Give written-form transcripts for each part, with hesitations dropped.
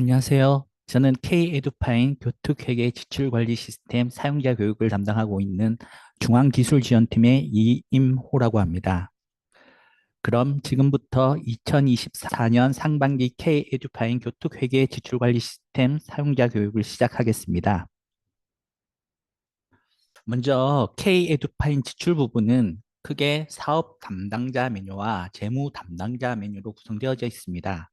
안녕하세요. 저는 K-에듀파인 교특회계 지출관리 시스템 사용자 교육을 담당하고 있는 중앙기술지원팀의 이임호라고 합니다. 그럼 지금부터 2024년 상반기 K-에듀파인 교특회계 지출관리 시스템 사용자 교육을 시작하겠습니다. 먼저 K-에듀파인 지출 부분은 크게 사업 담당자 메뉴와 재무 담당자 메뉴로 구성되어져 있습니다.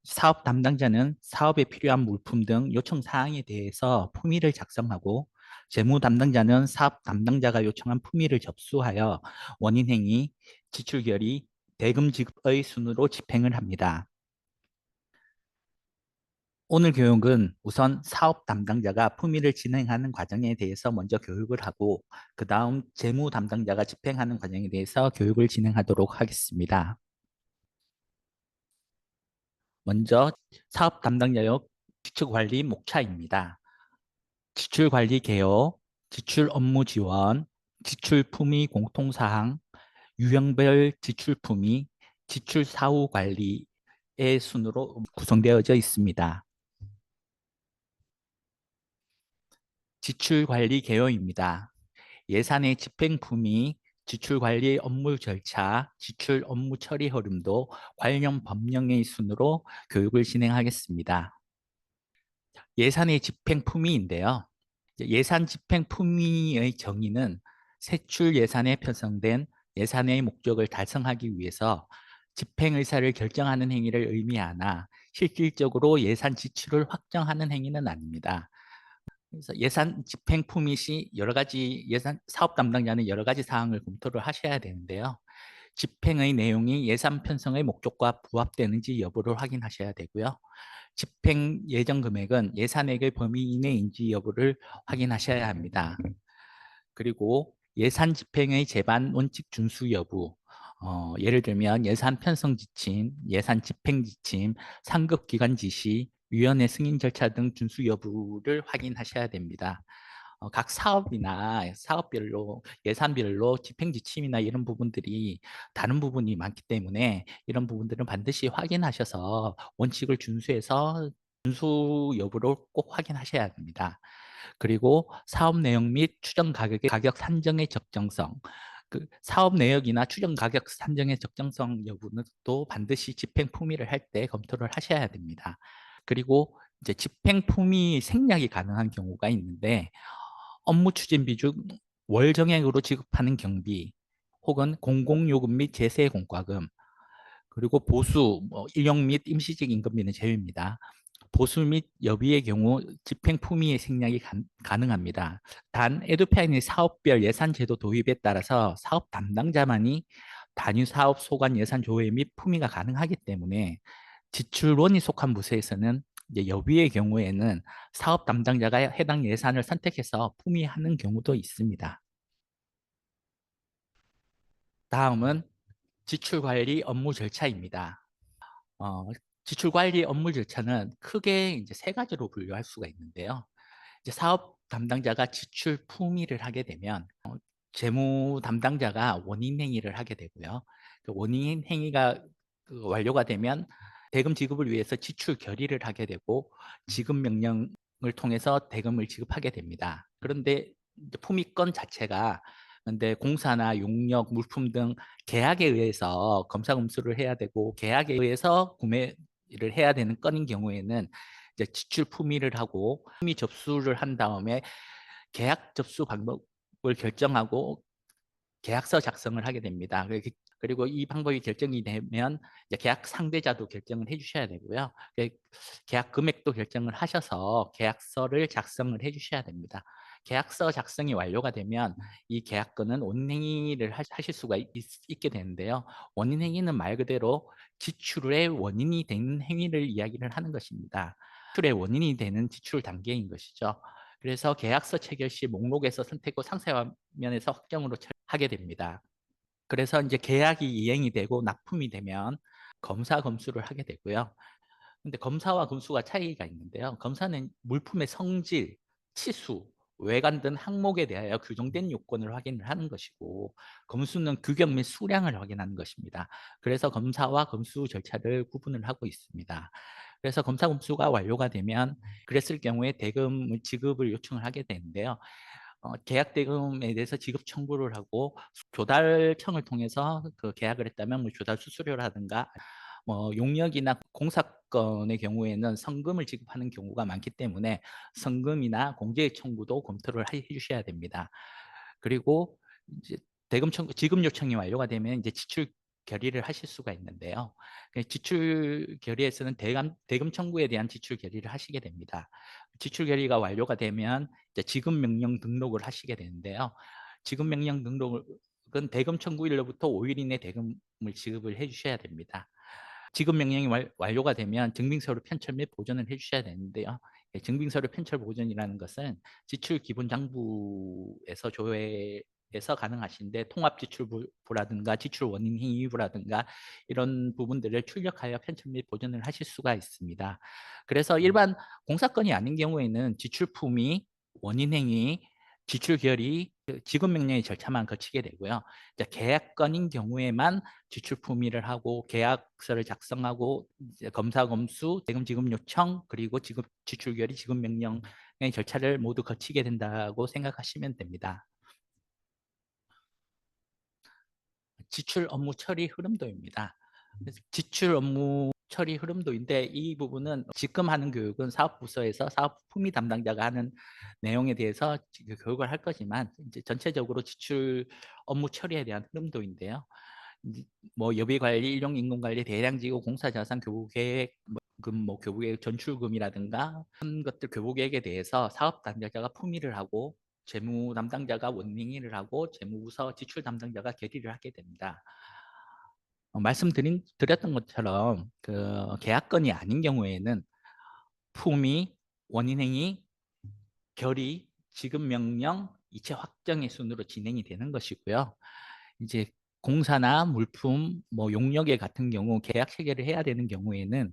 사업 담당자는 사업에 필요한 물품 등 요청 사항에 대해서 품위를 작성하고, 재무 담당자는 사업 담당자가 요청한 품위를 접수하여 원인 행위, 지출 결의, 대금 지급의 순으로 집행을 합니다. 오늘 교육은 우선 사업 담당자가 품위를 진행하는 과정에 대해서 먼저 교육을 하고, 그 다음 재무 담당자가 집행하는 과정에 대해서 교육을 진행하도록 하겠습니다. 먼저 사업 담당자역 지출 관리 목차입니다. 지출 관리 개요, 지출 업무 지원, 지출 품위 공통사항, 유형별 지출 품위, 지출 사후 관리의 순으로 구성되어져 있습니다. 지출 관리 개요입니다. 예산의 집행 품위, 지출 관리 업무 절차, 지출 업무 처리 흐름도 관련 법령의 순으로 교육을 진행하겠습니다. 예산의 집행 품위인데요. 예산 집행 품위의 정의는 세출 예산에 편성된 예산의 목적을 달성하기 위해서 집행 의사를 결정하는 행위를 의미하나, 실질적으로 예산 지출을 확정하는 행위는 아닙니다. 그래서 예산 집행 품위 시 여러 가지 예산 사업 담당자는 여러 가지 사항을 검토를 하셔야 되는데요. 집행의 내용이 예산 편성의 목적과 부합되는지 여부를 확인하셔야 되고요. 집행 예정 금액은 예산액의 범위 이내인지 여부를 확인하셔야 합니다. 그리고 예산 집행의 제반 원칙 준수 여부, 예를 들면 예산 편성 지침, 예산 집행 지침, 상급 기관 지시, 위원회 승인 절차 등 준수 여부를 확인하셔야 됩니다. 각 사업이나 사업별로 예산별로 집행 지침이나 이런 부분들이 다른 부분이 많기 때문에 이런 부분들은 반드시 확인하셔서 원칙을 준수해서 준수 여부를 꼭 확인하셔야 됩니다. 그리고 사업 내용 및 추정 가격의 가격 산정의 적정성, 그 사업 내역이나 추정 가격 산정의 적정성 여부는 또 반드시 집행 품위를 할 때 검토를 하셔야 됩니다. 그리고 이제 집행 품위 생략이 가능한 경우가 있는데, 업무 추진비 중 월 정액으로 지급하는 경비, 혹은 공공요금 및 제세 공과금, 그리고 보수, 일용 및 임시직 임금비는 제외입니다. 보수 및 여비의 경우 집행 품위의 생략이 가능합니다. 단 에듀파인의 사업별 예산 제도 도입에 따라서 사업 담당자만이 단위 사업 소관 예산 조회 및 품위가 가능하기 때문에, 지출원이 속한 부서에서는 이제 여비의 경우에는 사업 담당자가 해당 예산을 선택해서 품위하는 경우도 있습니다. 다음은 지출 관리 업무 절차입니다. 어, 지출 관리 업무 절차는 크게 이제 세 가지로 분류할 수가 있는데요. 이제 사업 담당자가 지출 품위를 하게 되면 재무 담당자가 원인 행위를 하게 되고요. 그 원인 행위가 완료가 되면 대금 지급을 위해서 지출 결의를 하게 되고, 지급 명령을 통해서 대금을 지급하게 됩니다. 그런데 이제 품위건 자체가, 근데 공사나 용역, 물품 등 계약에 의해서 검사 검수를 해야 되고, 계약에 의해서 구매를 해야 되는 건인 경우에는 이제 지출 품위를 하고, 품위 접수를 한 다음에 계약 접수 방법을 결정하고 계약서 작성을 하게 됩니다. 그리고 이 방법이 결정이 되면 이제 계약 상대자도 결정을 해주셔야 되고요. 계약 금액도 결정을 하셔서 계약서를 작성을 해주셔야 됩니다. 계약서 작성이 완료가 되면 이 계약건은 원인행위를 하실 수가 있게 되는데요. 원인행위는 말 그대로 지출의 원인이 되는 행위를 이야기를 하는 것입니다. 지출의 원인이 되는 지출 단계인 것이죠. 그래서 계약서 체결 시 목록에서 선택 후 상세 화면에서 확정으로 하게 됩니다. 그래서 이제 계약이 이행이 되고 납품이 되면 검사 검수를 하게 되고요. 근데 검사와 검수가 차이가 있는데요. 검사는 물품의 성질, 치수, 외관 등 항목에 대하여 규정된 요건을 확인을 하는 것이고, 검수는 규격 및 수량을 확인하는 것입니다. 그래서 검사와 검수 절차를 구분을 하고 있습니다. 그래서 검사 검수가 완료가 되면 그랬을 경우에 대금을 지급을 요청을 하게 되는데요. 계약 대금에 대해서 지급 청구를 하고 조달청을 통해서 그 계약을 했다면 뭐 조달 수수료라든가 뭐 용역이나 공사건의 경우에는 성금을 지급하는 경우가 많기 때문에 성금이나 공제 청구도 검토를 해 주셔야 됩니다. 그리고 이제 대금 청구 지급 요청이 완료가 되면 이제 지출 결의를 하실 수가 있는데요. 지출 결의에서는 대금 청구에 대한 지출 결의를 하시게 됩니다. 지출 결의가 완료가 되면 이제 지급 명령 등록을 하시게 되는데요. 지급 명령 등록은 대금 청구일로부터 5일 이내 대금을 지급을 해 주셔야 됩니다. 지급 명령이 완료가 되면 증빙서류 편철 및 보존을 해 주셔야 되는데요. 증빙서류 편철 보존이라는 것은 지출 기본 장부에서 조회해서 가능하신데 통합지출부라든가 지출 원인 행위부라든가 이런 부분들을 출력하여 편철 및 보존을 하실 수가 있습니다. 그래서 일반 공사건이 아닌 경우에는 지출품위, 원인 행위, 지출 결의, 지급 명령의 절차만 거치게 되고요. 이제 계약건인 경우에만 지출 품위를 하고 계약서를 작성하고 이제 검사 검수, 대금 지급 요청 그리고 지급 지출 결의, 지급 명령의 절차를 모두 거치게 된다고 생각하시면 됩니다. 지출 업무 처리 흐름도입니다. 지출 업무 처리 흐름도인데 이 부분은 지금 하는 교육은 사업부서에서 사업 품위 담당자가 하는 내용에 대해서 교육을 할 거지만 이제 전체적으로 지출 업무 처리에 대한 흐름도인데요. 뭐 여비관리, 일용임금관리, 대량지구, 공사자산 교부계획, 뭐 교부계획 전출금이라든가 그런 것들 교부계획에 대해서 사업 담당자가 품위를 하고 재무 담당자가 원행위를 하고 재무부서 지출 담당자가 결의를 하게 됩니다. 드렸던 것처럼 그 계약건이 아닌 경우에는 품위, 원인행위, 결의, 지급 명령, 이체 확정의 순으로 진행이 되는 것이고요. 이제 공사나 물품, 뭐 용역에 같은 경우 계약 체결을 해야 되는 경우에는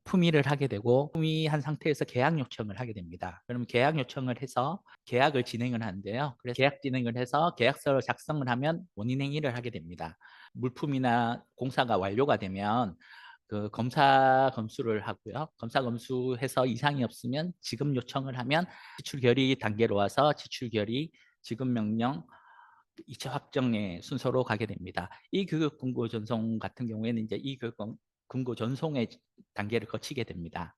품위를 하게 되고 품위한 상태에서 계약 요청을 하게 됩니다. 그러면 계약 요청을 해서 계약을 진행을 하는데요. 그래서 계약 진행을 해서 계약서를 작성을 하면 원인행위를 하게 됩니다. 물품이나 공사가 완료가 되면 그 검사 검수를 하고요. 검사 검수해서 이상이 없으면 지급 요청을 하면 지출 결의 단계로 와서 지출 결의, 지급 명령, 이체 확정의 순서로 가게 됩니다. 이 교육 공고 전송 같은 경우에는 이제 이 교육 공고 전송의 단계를 거치게 됩니다.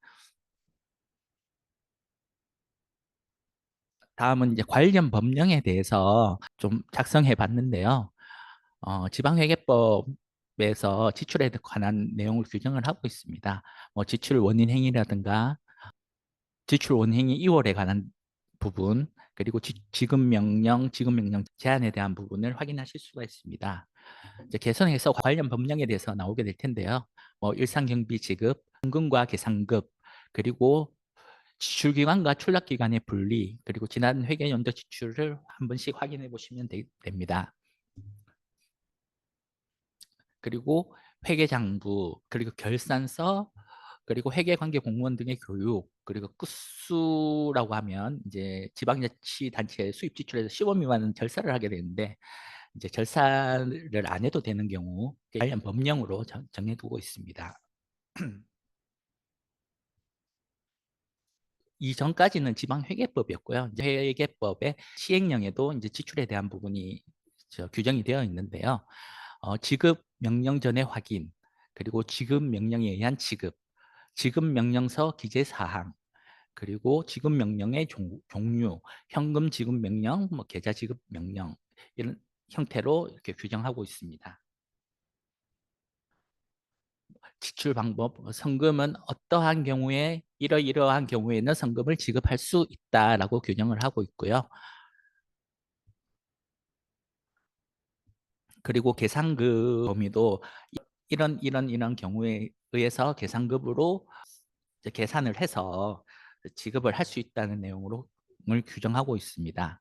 다음은 이제 관련 법령에 대해서 좀 작성해 봤는데요. 지방회계법에서 지출에 관한 내용을 규정을 하고 있습니다. 뭐 지출 원인 행위라든가 지출 원행위 이월에 관한 부분 그리고 지급 명령 제한에 대한 부분을 확인하실 수가 있습니다. 이제 개선해서 관련 법령에 대해서 나오게 될 텐데요. 뭐 일상경비 지급, 현금과 계상급, 그리고 지출기관과 출납기관의 분리, 그리고 지난 회계연도 지출을 한 번씩 확인해 보시면 됩니다. 그리고 회계장부, 그리고 결산서, 그리고 회계관계 공무원 등의 교육, 그리고 끝수라고 하면 이제 지방자치단체 수입 지출에서 15 미만은 절사를 하게 되는데 이제 절사를 안 해도 되는 경우 관련 법령으로 정해두고 있습니다. 이전까지는 지방회계법이었고요. 이제 회계법의 시행령에도 이제 지출에 대한 부분이 규정이 되어 있는데요. 지급 명령 전의 확인, 그리고 지급 명령에 의한 지급, 지급 명령서 기재 사항, 그리고 지급 명령의 종류, 현금 지급 명령, 뭐 계좌 지급 명령 이런 형태로 이렇게 규정하고 있습니다. 지출 방법, 성금은 어떠한 경우에 이러이러한 경우에는 성금을 지급할 수 있다라고 규정을 하고 있고요. 그리고 계상급 범위도 이런 경우에 의해서 계상급으로 이제 계산을 해서 지급을 할 수 있다는 내용으로 규정하고 있습니다.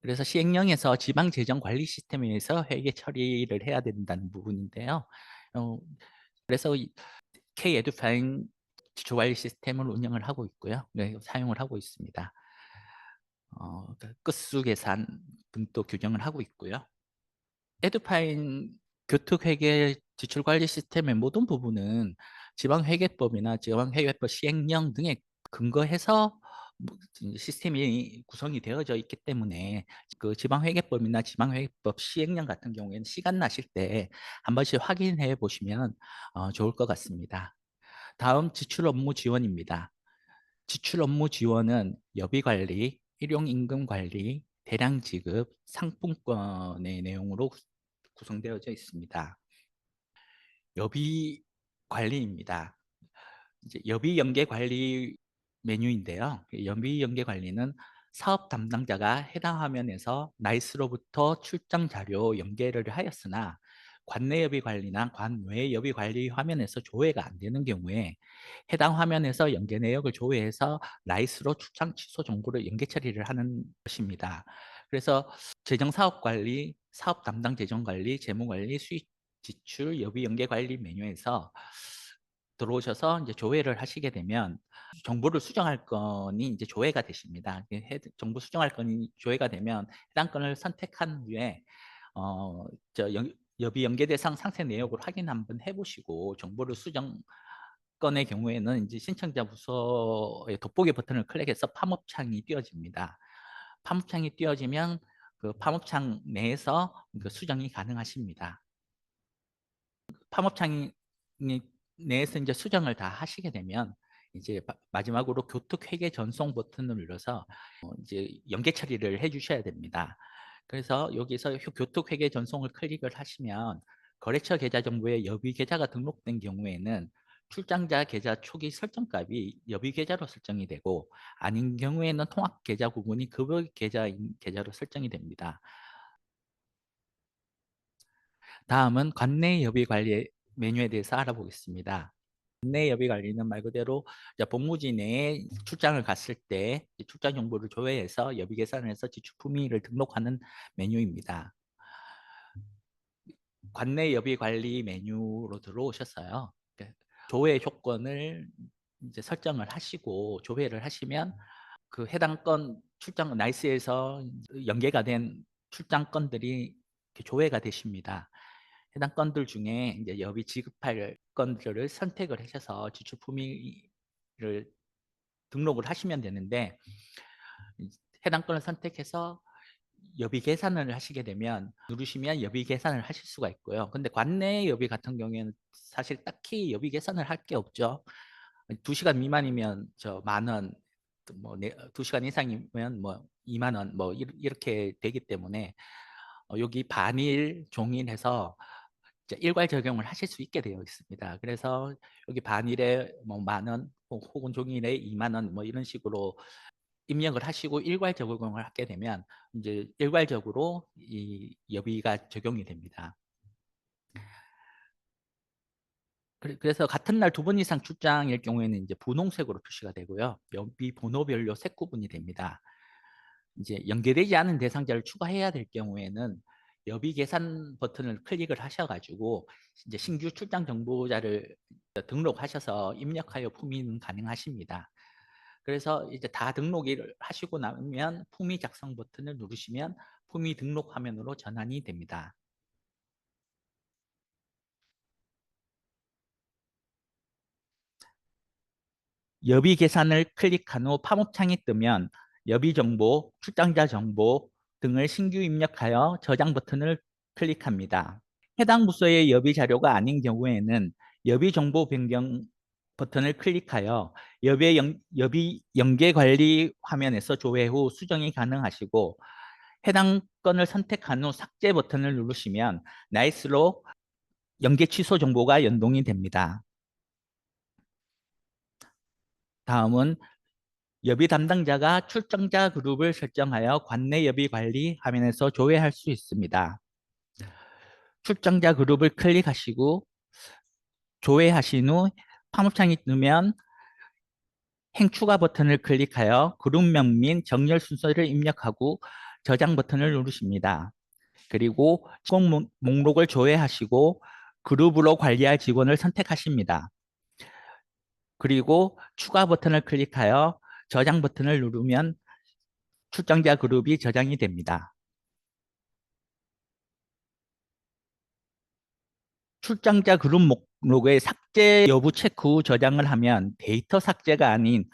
그래서 시행령에서 지방재정관리 시스템에 의해서 회계 처리를 해야 된다는 부분인데요. 어, 그래서 K-에듀파인 지출관리 시스템을 운영을 하고 있고요. 네, 사용을 하고 있습니다. 끝수 계산 등도 규정을 하고 있고요. 에듀파인 교특회계 지출관리 시스템의 모든 부분은 지방회계법이나 지방회계법 시행령 등에 근거해서 시스템이 구성이 되어져 있기 때문에 그 지방회계법이나 지방회계법 시행령 같은 경우에는 시간 나실 때 한 번씩 확인해 보시면 좋을 것 같습니다. 다음 지출 업무 지원입니다. 지출 업무 지원은 여비 관리, 일용 임금 관리, 대량 지급, 상품권의 내용으로 구성되어져 있습니다. 여비 관리입니다. 이제 여비 연계 관리 메뉴인데요. 여비 연계 관리는 사업 담당자가 해당 화면에서 나이스로부터 출장 자료 연계를 하였으나 관내 여비 관리나 관외 여비 관리 화면에서 조회가 안 되는 경우에 해당 화면에서 연계 내역을 조회해서 나이스로 출장 취소 정보를 연계 처리를 하는 것입니다. 그래서 재정 사업 관리, 사업 담당 재정 관리, 재무 관리, 수익 지출, 여비 연계 관리 메뉴에서 들어오셔서 이제 조회를 하시게 되면 정보를 수정할 건이 이제 조회가 되십니다. 정보 수정할 건이 조회가 되면 해당 건을 선택한 후에 어, 여비 연계 대상 상세 내역을 확인 한번 해보시고 정보를 수정 건의 경우에는 이제 신청자 부서의 돋보기 버튼을 클릭해서 팝업창이 띄어집니다. 팝업창이 띄어지면 그 팝업창 내에서 그 수정이 가능하십니다. 팝업창 내에서 이제 수정을 다 하시게 되면 이제 마지막으로 교특회계 전송 버튼을 눌러서 이제 연계 처리를 해 주셔야 됩니다. 그래서 여기서 교특회계 전송을 클릭을 하시면 거래처 계좌 정보에 여비 계좌가 등록된 경우에는 출장자 계좌 초기 설정값이 여비 계좌로 설정이 되고 아닌 경우에는 통합 계좌 부분이 급여 계좌인 계좌로 설정이 됩니다. 다음은 관내 여비 관리 메뉴에 대해서 알아보겠습니다. 관내 여비 관리는 말 그대로 본무지 내에 출장을 갔을 때 출장 정보를 조회해서 여비 계산을 해서 지출 품위를 등록하는 메뉴입니다. 관내 여비 관리 메뉴로 들어오셨어요. 조회 조건을 이제 설정을 하시고 조회를 하시면 그 해당 건 출장 나이스에서 연계가 된 출장 건들이 조회가 되십니다. 해당 건들 중에 이제 여비 지급할 건들을 선택을 하셔서 지출 품위를 등록을 하시면 되는데 해당 건을 선택해서 여비 계산을 하시게 되면 누르시면 여비 계산을 하실 수가 있고요. 근데 관내 여비 같은 경우에는 사실 딱히 여비 계산을 할 게 없죠. 2시간 미만이면 저 만 원, 뭐 2시간 이상이면 뭐 2만 원, 뭐 이렇게 되기 때문에 여기 반일, 종일 해서 일괄 적용을 하실 수 있게 되어 있습니다. 그래서 여기 반일에 뭐 만 원, 혹은 종일에 2만 원, 뭐 이런 식으로 입력을 하시고 일괄 적용을 하게 되면 이제 일괄적으로 이 여비가 적용이 됩니다. 그래서 같은 날 2번 이상 출장일 경우에는 이제 분홍색으로 표시가 되고요. 여비 번호별로 색 구분이 됩니다. 이제 연계되지 않은 대상자를 추가해야 될 경우에는 여비 계산 버튼을 클릭을 하셔가지고 이제 신규 출장 정보자를 등록하셔서 입력하여 품위는 가능하십니다. 그래서 이제 다 등록을 하시고 나면 품위 작성 버튼을 누르시면 품위 등록 화면으로 전환이 됩니다. 여비 계산을 클릭한 후 팝업창이 뜨면 여비 정보, 출장자 정보 등을 신규 입력하여 저장 버튼을 클릭합니다. 해당 부서의 여비 자료가 아닌 경우에는 여비 정보 변경 버튼을 클릭하여 여비 연계 관리 화면에서 조회 후 수정이 가능하시고 해당 건을 선택한 후 삭제 버튼을 누르시면 나이스로 연계 취소 정보가 연동이 됩니다. 다음은 여비 담당자가 출정자 그룹을 설정하여 관내 여비 관리 화면에서 조회할 수 있습니다. 출정자 그룹을 클릭하시고 조회하신 후 팝업창이 뜨면 행추가 버튼을 클릭하여 그룹명 및 정렬 순서를 입력하고 저장 버튼을 누르십니다. 그리고 직원 목록을 조회하시고 그룹으로 관리할 직원을 선택하십니다. 그리고 추가 버튼을 클릭하여 저장 버튼을 누르면 출정자 그룹이 저장이 됩니다. 출장자 그룹 목록의 삭제 여부 체크 후 저장을 하면 데이터 삭제가 아닌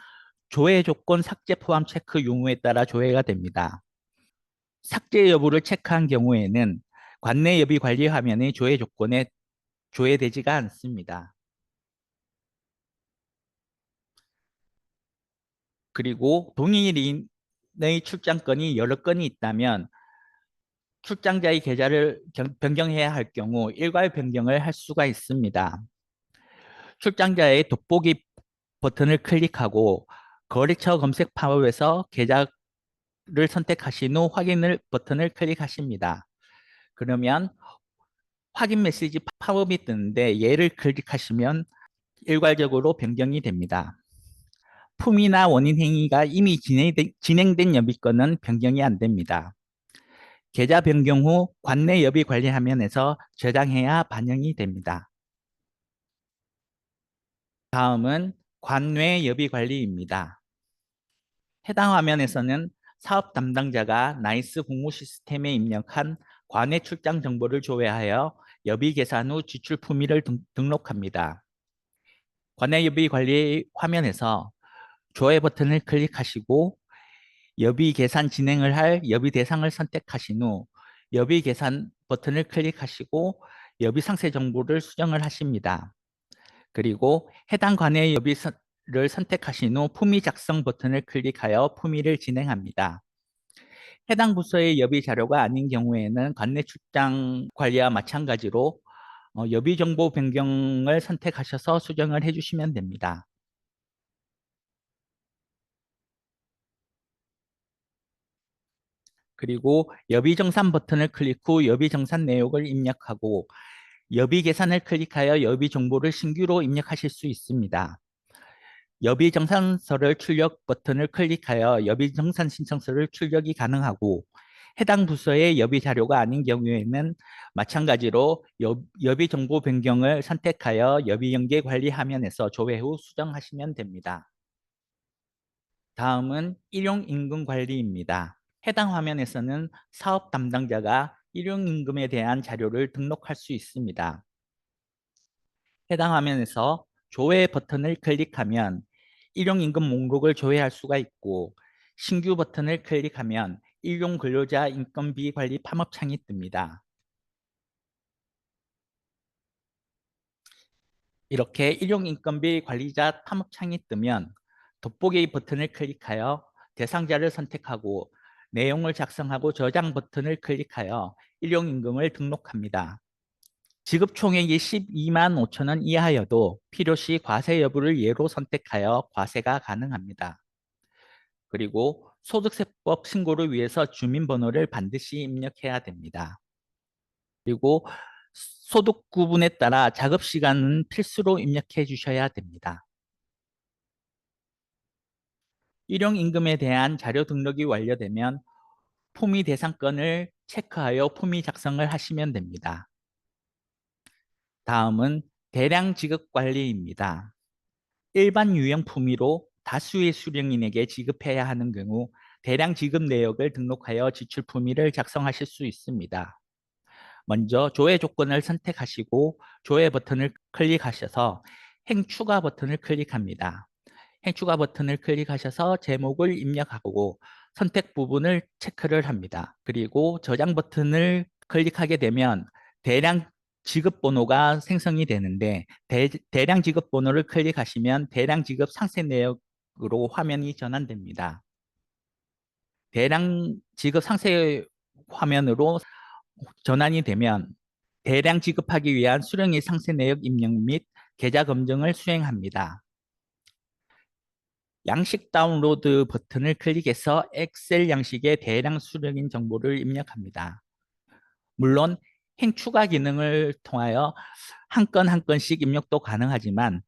조회 조건 삭제 포함 체크 유무에 따라 조회가 됩니다. 삭제 여부를 체크한 경우에는 관내 여비 관리 화면의 조회 조건에 조회되지가 않습니다. 그리고 동일인의 출장건이 여러 건이 있다면 출장자의 계좌를 변경해야 할 경우 일괄 변경을 할 수가 있습니다. 출장자의 돋보기 버튼을 클릭하고 거래처 검색 팝업에서 계좌를 선택하신 후 확인을 버튼을 클릭하십니다. 그러면 확인 메시지 팝업이 뜨는데 얘를 클릭하시면 일괄적으로 변경이 됩니다. 품위나 원인 행위가 이미 진행된 여비건은 변경이 안 됩니다. 계좌 변경 후 관내 여비 관리 화면에서 저장해야 반영이 됩니다. 다음은 관외 여비 관리입니다. 해당 화면에서는 사업 담당자가 나이스 공무 시스템에 입력한 관외 출장 정보를 조회하여 여비 계산 후 지출 품위를 등록합니다. 관외 여비 관리 화면에서 조회 버튼을 클릭하시고 여비 계산 진행을 할 여비 대상을 선택하신 후 여비 계산 버튼을 클릭하시고 여비 상세 정보를 수정을 하십니다. 그리고 해당 관의 여비를 선택하신 후 품위 작성 버튼을 클릭하여 품위를 진행합니다. 해당 부서의 여비 자료가 아닌 경우에는 관내 출장 관리와 마찬가지로 여비 정보 변경을 선택하셔서 수정을 해주시면 됩니다. 그리고 여비 정산 버튼을 클릭 후 여비 정산 내역을 입력하고 여비 계산을 클릭하여 여비 정보를 신규로 입력하실 수 있습니다. 여비 정산서를 출력 버튼을 클릭하여 여비 정산 신청서를 출력이 가능하고 해당 부서의 여비 자료가 아닌 경우에는 마찬가지로 여비 정보 변경을 선택하여 여비 연계 관리 화면에서 조회 후 수정하시면 됩니다. 다음은 일용임금 관리입니다. 해당 화면에서는 사업 담당자가 일용임금에 대한 자료를 등록할 수 있습니다. 해당 화면에서 조회 버튼을 클릭하면 일용임금 목록을 조회할 수가 있고 신규 버튼을 클릭하면 일용 근로자 인건비 관리 팝업 창이 뜹니다. 이렇게 일용인건비 관리자 팝업 창이 뜨면 돋보기 버튼을 클릭하여 대상자를 선택하고 내용을 작성하고 저장 버튼을 클릭하여 일용임금을 등록합니다. 지급 총액이 12만 5천 원 이하여도 필요시 과세 여부를 예로 선택하여 과세가 가능합니다. 그리고 소득세법 신고를 위해서 주민번호를 반드시 입력해야 됩니다. 그리고 소득 구분에 따라 작업시간은 필수로 입력해 주셔야 됩니다. 일용임금에 대한 자료 등록이 완료되면 품위 대상권을 체크하여 품위 작성을 하시면 됩니다. 다음은 대량 지급 관리입니다. 일반 유형 품위로 다수의 수령인에게 지급해야 하는 경우 대량 지급 내역을 등록하여 지출 품위를 작성하실 수 있습니다. 먼저 조회 조건을 선택하시고 조회 버튼을 클릭하셔서 행추가 버튼을 클릭합니다. 행추가 버튼을 클릭하셔서 제목을 입력하고 선택 부분을 체크를 합니다. 그리고 저장 버튼을 클릭하게 되면 대량 지급 번호가 생성이 되는데 대량 지급 번호를 클릭하시면 대량 지급 상세 내역으로 화면이 전환됩니다. 대량 지급 상세 화면으로 전환이 되면 대량 지급하기 위한 수령의 상세 내역 입력 및 계좌 검증을 수행합니다. 양식 다운로드 버튼을 클릭해서 엑셀 양식의 대량 수령인 정보를 입력합니다. 물론 행추가 기능을 통하여 한 건 한 건씩 입력도 가능하지만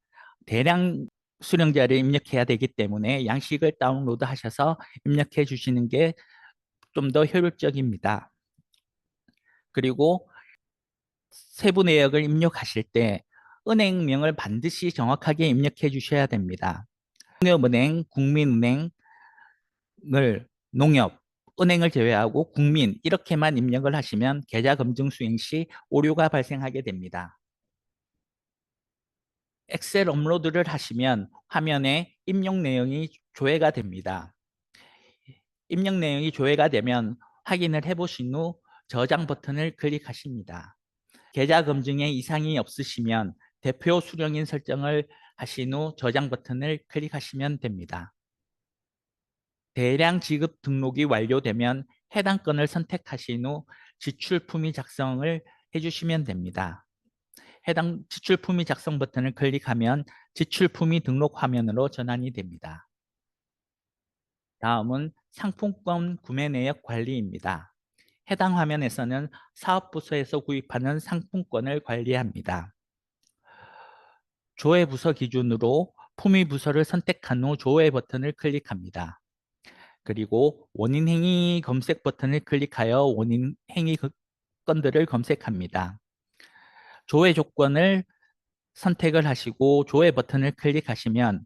대량 수령자를 입력해야 되기 때문에 양식을 다운로드 하셔서 입력해 주시는 게 좀 더 효율적입니다. 그리고 세부 내역을 입력하실 때 은행명을 반드시 정확하게 입력해 주셔야 됩니다. 농협은행, 국민은행을 농협, 은행을 제외하고 국민 이렇게만 입력을 하시면 계좌 검증 수행 시 오류가 발생하게 됩니다. 엑셀 업로드를 하시면 화면에 입력 내용이 조회가 됩니다. 입력 내용이 조회가 되면 확인을 해보신 후 저장 버튼을 클릭하십니다. 계좌 검증에 이상이 없으시면 대표 수령인 설정을 하신 후 저장 버튼을 클릭하시면 됩니다. 대량 지급 등록이 완료되면 해당 건을 선택하신 후 지출 품의 작성을 해주시면 됩니다. 해당 지출 품의 작성 버튼을 클릭하면 지출 품의 등록 화면으로 전환이 됩니다. 다음은 상품권 구매 내역 관리입니다. 해당 화면에서는 사업부서에서 구입하는 상품권을 관리합니다. 조회 부서 기준으로 품위 부서를 선택한 후 조회 버튼을 클릭합니다. 그리고 원인 행위 검색 버튼을 클릭하여 원인 행위 건들을 검색합니다. 조회 조건을 선택을 하시고 조회 버튼을 클릭하시면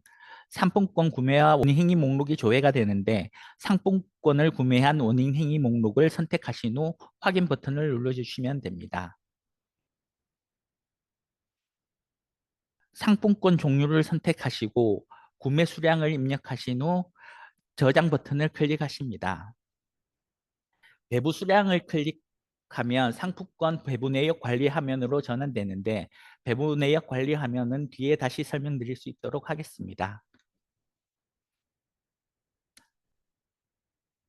상품권 구매와 원인 행위 목록이 조회가 되는데 상품권을 구매한 원인 행위 목록을 선택하신 후 확인 버튼을 눌러주시면 됩니다. 상품권 종류를 선택하시고 구매 수량을 입력하신 후 저장 버튼을 클릭하십니다. 배부 수량을 클릭하면 상품권 배부 내역 관리 화면으로 전환되는데 배부 내역 관리 화면은 뒤에 다시 설명드릴 수 있도록 하겠습니다.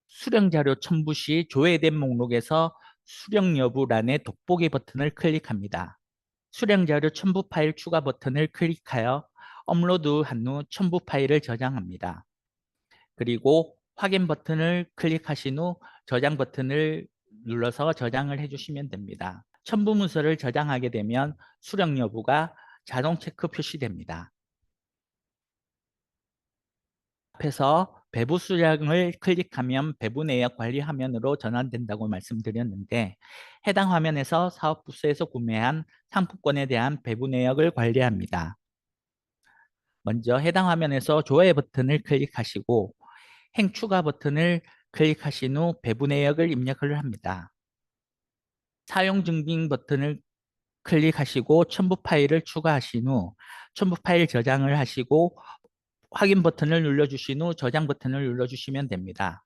수령 자료 첨부 시 조회된 목록에서 수령 여부란에 돋보기 버튼을 클릭합니다. 수령 자료 첨부 파일 추가 버튼을 클릭하여 업로드한 후 첨부 파일을 저장합니다. 그리고 확인 버튼을 클릭하신 후 저장 버튼을 눌러서 저장을 해주시면 됩니다. 첨부 문서를 저장하게 되면 수령 여부가 자동 체크 표시됩니다. 앞에서 배부 수량을 클릭하면 배부 내역 관리 화면으로 전환된다고 말씀드렸는데 해당 화면에서 사업부서에서 구매한 상품권에 대한 배부 내역을 관리합니다. 먼저 해당 화면에서 조회 버튼을 클릭하시고 행 추가 버튼을 클릭하신 후 배부 내역을 입력을 합니다. 사용 증빙 버튼을 클릭하시고 첨부 파일을 추가하신 후 첨부 파일 저장을 하시고 확인 버튼을 눌러주신 후 저장 버튼을 눌러주시면 됩니다.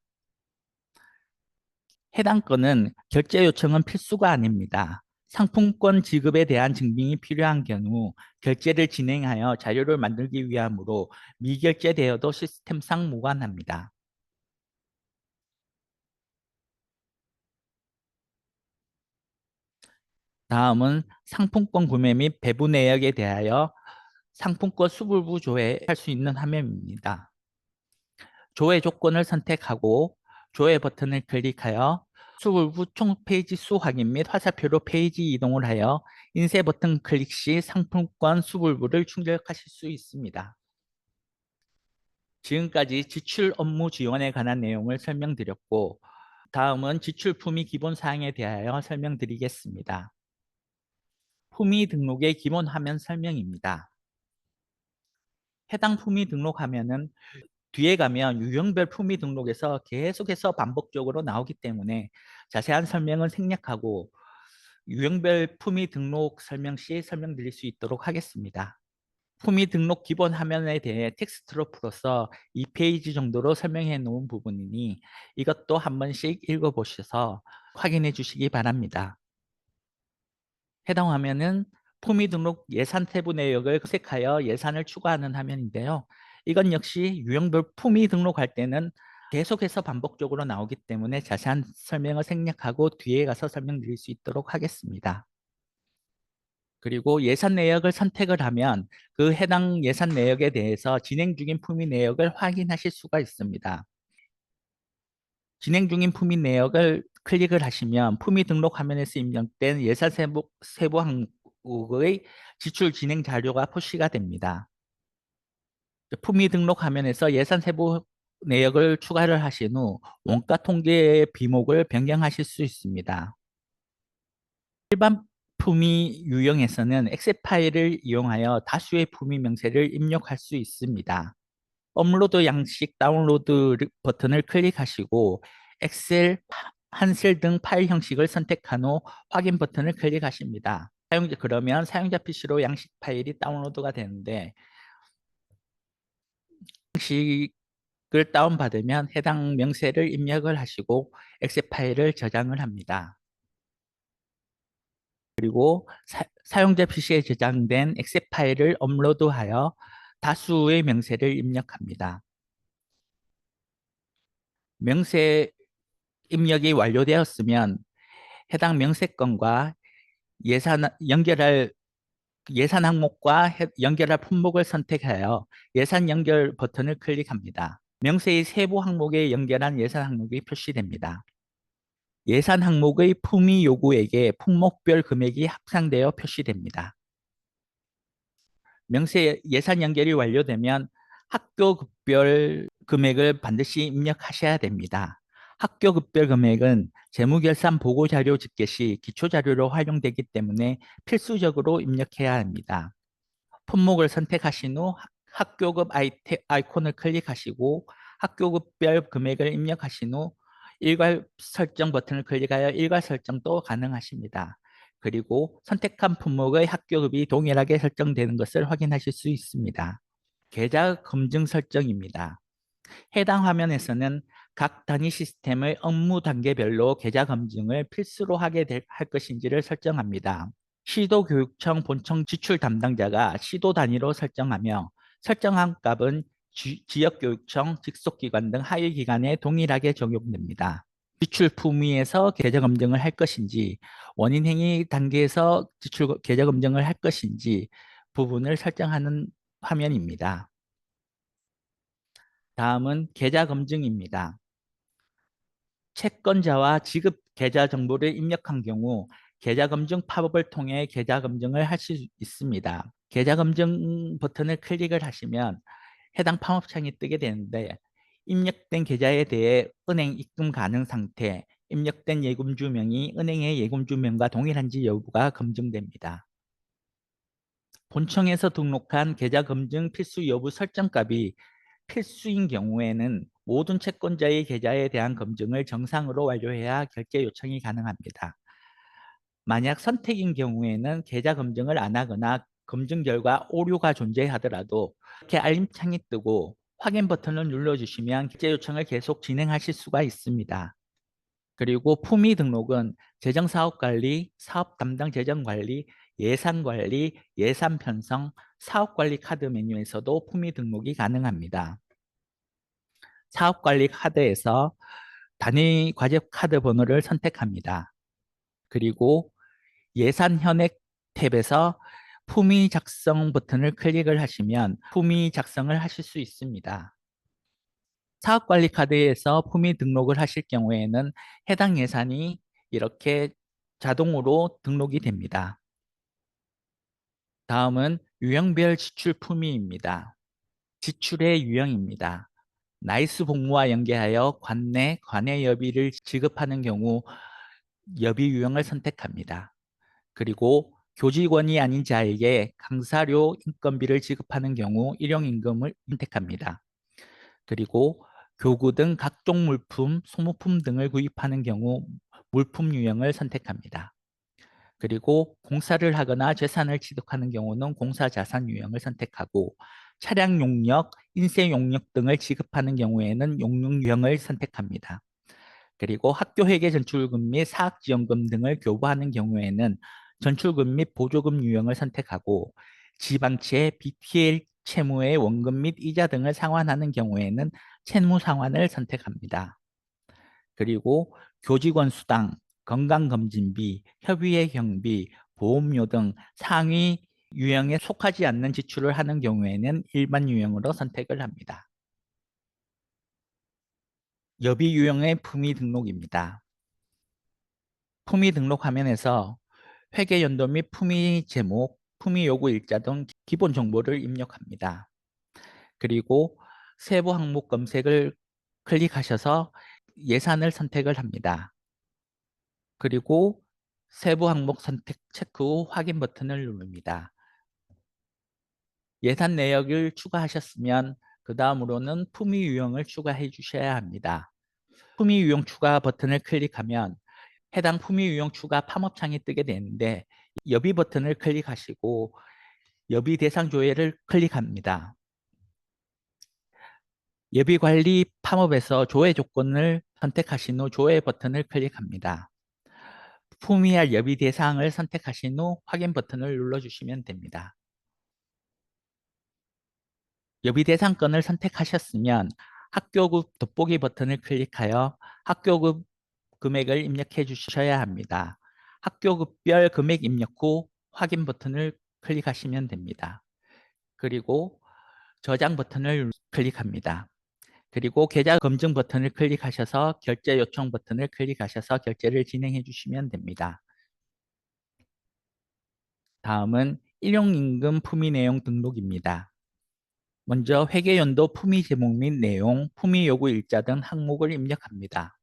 해당 건은 결제 요청은 필수가 아닙니다. 상품권 지급에 대한 증빙이 필요한 경우 결제를 진행하여 자료를 만들기 위함으로 미결제되어도 시스템상 무관합니다. 다음은 상품권 구매 및 배부 내역에 대하여 상품권 수불부 조회할 수 있는 화면입니다. 조회 조건을 선택하고 조회 버튼을 클릭하여 수불부 총 페이지 수 확인 및 화살표로 페이지 이동을 하여 인쇄 버튼 클릭 시 상품권 수불부를 출력하실 수 있습니다. 지금까지 지출 업무 지원에 관한 내용을 설명드렸고 다음은 지출 품의 기본 사항에 대하여 설명드리겠습니다. 품의 등록의 기본 화면 설명입니다. 해당 품의 등록하면은 뒤에 가면 유형별 품의 등록에서 계속해서 반복적으로 나오기 때문에 자세한 설명은 생략하고 유형별 품의 등록 설명 시 설명드릴 수 있도록 하겠습니다. 품의 등록 기본 화면에 대해 텍스트로 풀어서 2페이지 정도로 설명해 놓은 부분이니 이것도 한 번씩 읽어보셔서 확인해 주시기 바랍니다. 해당 화면은 품의 등록 예산 세부 내역을 검색하여 예산을 추가하는 화면인데요. 이건 역시 유형별 품의 등록할 때는 계속해서 반복적으로 나오기 때문에 자세한 설명을 생략하고 뒤에 가서 설명드릴 수 있도록 하겠습니다. 그리고 예산 내역을 선택을 하면 그 해당 예산 내역에 대해서 진행 중인 품의 내역을 확인하실 수가 있습니다. 진행 중인 품의 내역을 클릭을 하시면 품의 등록 화면에서 입력된 예산 세부 항목의 지출 진행 자료가 표시가 됩니다. 품의 등록 화면에서 예산 세부 내역을 추가를 하신 후 원가 통계 비목을 변경하실 수 있습니다. 일반 품의 유형에서는 엑셀 파일을 이용하여 다수의 품의 명세를 입력할 수 있습니다. 업로드 양식 다운로드 버튼을 클릭하시고 엑셀, 한셀 등 파일 형식을 선택한 후 확인 버튼을 클릭하십니다. 그러면 사용자 PC로 양식 파일이 다운로드가 되는데 양식을 다운받으면 해당 명세를 입력을 하시고 엑셀 파일을 저장을 합니다. 그리고 사용자 PC에 저장된 엑셀 파일을 업로드하여 다수의 명세를 입력합니다. 명세 입력이 완료되었으면 해당 명세건과 예산 연결할 예산 항목과 연결할 품목을 선택하여 예산 연결 버튼을 클릭합니다. 명세의 세부 항목에 연결한 예산 항목이 표시됩니다. 예산 항목의 품위 요구액에 품목별 금액이 합산되어 표시됩니다. 명세 예산 연결이 완료되면 학교급별 금액을 반드시 입력하셔야 됩니다. 학교급별 금액은 재무결산 보고자료 집계 시 기초자료로 활용되기 때문에 필수적으로 입력해야 합니다. 품목을 선택하신 후 학교급 아이콘을 클릭하시고 학교급별 금액을 입력하신 후 일괄 설정 버튼을 클릭하여 일괄 설정도 가능하십니다. 그리고 선택한 품목의 학교급이 동일하게 설정되는 것을 확인하실 수 있습니다. 계좌 검증 설정입니다. 해당 화면에서는 각 단위 시스템의 업무 단계별로 계좌 검증을 필수로 할 것인지를 설정합니다. 시도교육청 본청 지출 담당자가 시도 단위로 설정하며 설정한 값은 지역교육청, 직속기관 등 하위 기관에 동일하게 적용됩니다. 지출 품위에서 계좌 검증을 할 것인지 원인 행위 단계에서 지출 계좌 검증을 할 것인지 부분을 설정하는 화면입니다. 다음은 계좌 검증입니다. 채권자와 지급 계좌 정보를 입력한 경우 계좌 검증 팝업을 통해 계좌 검증을 할 수 있습니다. 계좌 검증 버튼을 클릭을 하시면 해당 팝업 창이 뜨게 되는데 입력된 계좌에 대해 은행 입금 가능 상태, 입력된 예금주명이 은행의 예금주명과 동일한지 여부가 검증됩니다. 본청에서 등록한 계좌 검증 필수 여부 설정값이 필수인 경우에는 모든 채권자의 계좌에 대한 검증을 정상으로 완료해야 결제 요청이 가능합니다. 만약 선택인 경우에는 계좌 검증을 안 하거나 검증 결과 오류가 존재하더라도 이렇게 알림창이 뜨고 확인 버튼을 눌러주시면 결제 요청을 계속 진행하실 수가 있습니다. 그리고 품위 등록은 재정사업관리, 사업담당 재정관리, 예산관리, 예산 편성, 사업관리 카드 메뉴에서도 품위 등록이 가능합니다. 사업관리 카드에서 단위 과제 카드 번호를 선택합니다. 그리고 예산 현액 탭에서 품위 작성 버튼을 클릭을 하시면 품위 작성을 하실 수 있습니다. 사업관리 카드에서 품위 등록을 하실 경우에는 해당 예산이 이렇게 자동으로 등록이 됩니다. 다음은 유형별 지출 품위입니다. 지출의 유형입니다. 나이스 복무와 연계하여 관내 여비를 지급하는 경우 여비 유형을 선택합니다. 그리고 교직원이 아닌 자에게 강사료 인건비를 지급하는 경우 일용임금을 선택합니다. 그리고 교구 등 각종 물품, 소모품 등을 구입하는 경우 물품 유형을 선택합니다. 그리고 공사를 하거나 재산을 취득하는 경우는 공사 자산 유형을 선택하고 차량 용역, 인쇄 용역 등을 지급하는 경우에는 용역 유형을 선택합니다. 그리고 학교 회계 전출금 및 사학지원금 등을 교부하는 경우에는 전출금 및 보조금 유형을 선택하고 지방채, BPL 채무의 원금 및 이자 등을 상환하는 경우에는 채무 상환을 선택합니다. 그리고 교직원 수당, 건강검진비, 협의회 경비, 보험료 등 상위 유형에 속하지 않는 지출을 하는 경우에는 일반 유형으로 선택을 합니다. 여비 유형의 품위 등록입니다. 품위 등록 화면에서 회계 연도 및 품위 제목, 품위 요구 일자 등 기본 정보를 입력합니다. 그리고 세부 항목 검색을 클릭하셔서 예산을 선택을 합니다. 그리고 세부 항목 선택 체크 후 확인 버튼을 누릅니다. 예산 내역을 추가하셨으면 그 다음으로는 품위 유형을 추가해 주셔야 합니다. 품위 유형 추가 버튼을 클릭하면 해당 품위 유형 추가 팝업 창이 뜨게 되는데 여비 버튼을 클릭하시고 여비 대상 조회를 클릭합니다. 여비 관리 팝업에서 조회 조건을 선택하신 후 조회 버튼을 클릭합니다. 품위할 여비 대상을 선택하신 후 확인 버튼을 눌러주시면 됩니다. 여비 대상권을 선택하셨으면 학교급 돋보기 버튼을 클릭하여 학교급 금액을 입력해 주셔야 합니다. 학교급별 금액 입력 후 확인 버튼을 클릭하시면 됩니다. 그리고 저장 버튼을 클릭합니다. 그리고 계좌 검증 버튼을 클릭하셔서 결제 요청 버튼을 클릭하셔서 결제를 진행해 주시면 됩니다. 다음은 일용임금 품위 내용 등록입니다. 먼저 회계연도 품위 제목 및 내용, 품위 요구 일자 등 항목을 입력합니다.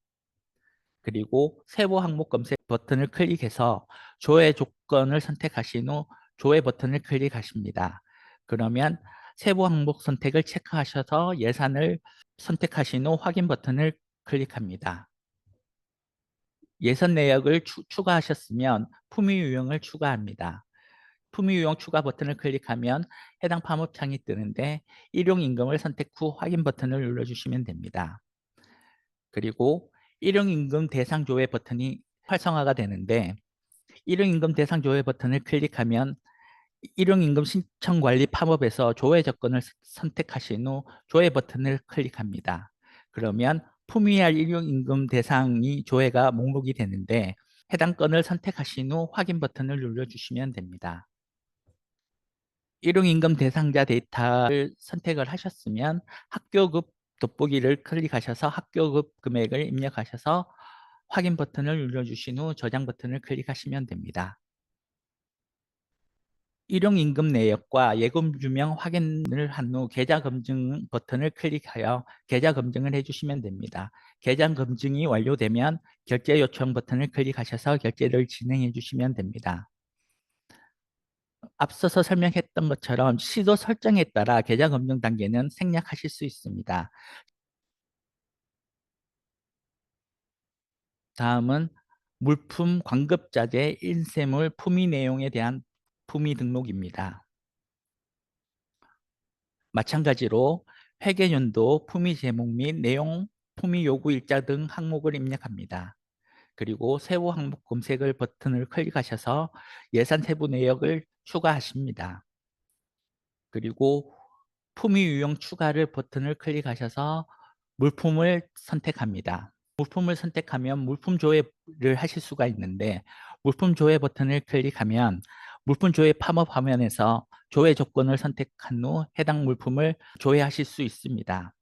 그리고 세부 항목 검색 버튼을 클릭해서 조회 조건을 선택하신 후 조회 버튼을 클릭하십니다. 그러면 세부 항목 선택을 체크하셔서 예산을 선택하신 후 확인 버튼을 클릭합니다. 예산 내역을 추가하셨으면 품위 유형을 추가합니다. 품위 유형 추가 버튼을 클릭하면 해당 팝업 창이 뜨는데 일용임금을 선택 후 확인 버튼을 눌러주시면 됩니다. 그리고 일용임금 대상 조회 버튼이 활성화가 되는데 일용임금 대상 조회 버튼을 클릭하면 일용임금 신청 관리 팝업에서 조회 조건을 선택하신 후 조회 버튼을 클릭합니다. 그러면 품위할 일용임금 대상이 조회가 목록이 되는데 해당 건을 선택하신 후 확인 버튼을 눌러주시면 됩니다. 일용임금 대상자 데이터를 선택을 하셨으면 학교급 돋보기를 클릭하셔서 학교급 금액을 입력하셔서 확인 버튼을 눌러주신 후 저장 버튼을 클릭하시면 됩니다. 일용임금 내역과 예금 규명 확인을 한 후 계좌 검증 버튼을 클릭하여 계좌 검증을 해주시면 됩니다. 계좌 검증이 완료되면 결제 요청 버튼을 클릭하셔서 결제를 진행해 주시면 됩니다. 앞서서 설명했던 것처럼 시도 설정에 따라 계좌 검증 단계는 생략하실 수 있습니다. 다음은 물품 광급자재 인쇄물 품위 내용에 대한 품위 등록입니다. 마찬가지로 회계연도 품위 제목 및 내용, 품위 요구 일자 등 항목을 입력합니다. 그리고 세부 항목 검색을 버튼을 클릭하셔서 예산 세부 내역을 추가하십니다. 그리고 품위 유형 추가를 버튼을 클릭하셔서 물품을 선택합니다. 물품을 선택하면 물품 조회를 하실 수가 있는데 물품 조회 버튼을 클릭하면 물품 조회 팝업 화면에서 조회 조건을 선택한 후 해당 물품을 조회하실 수 있습니다.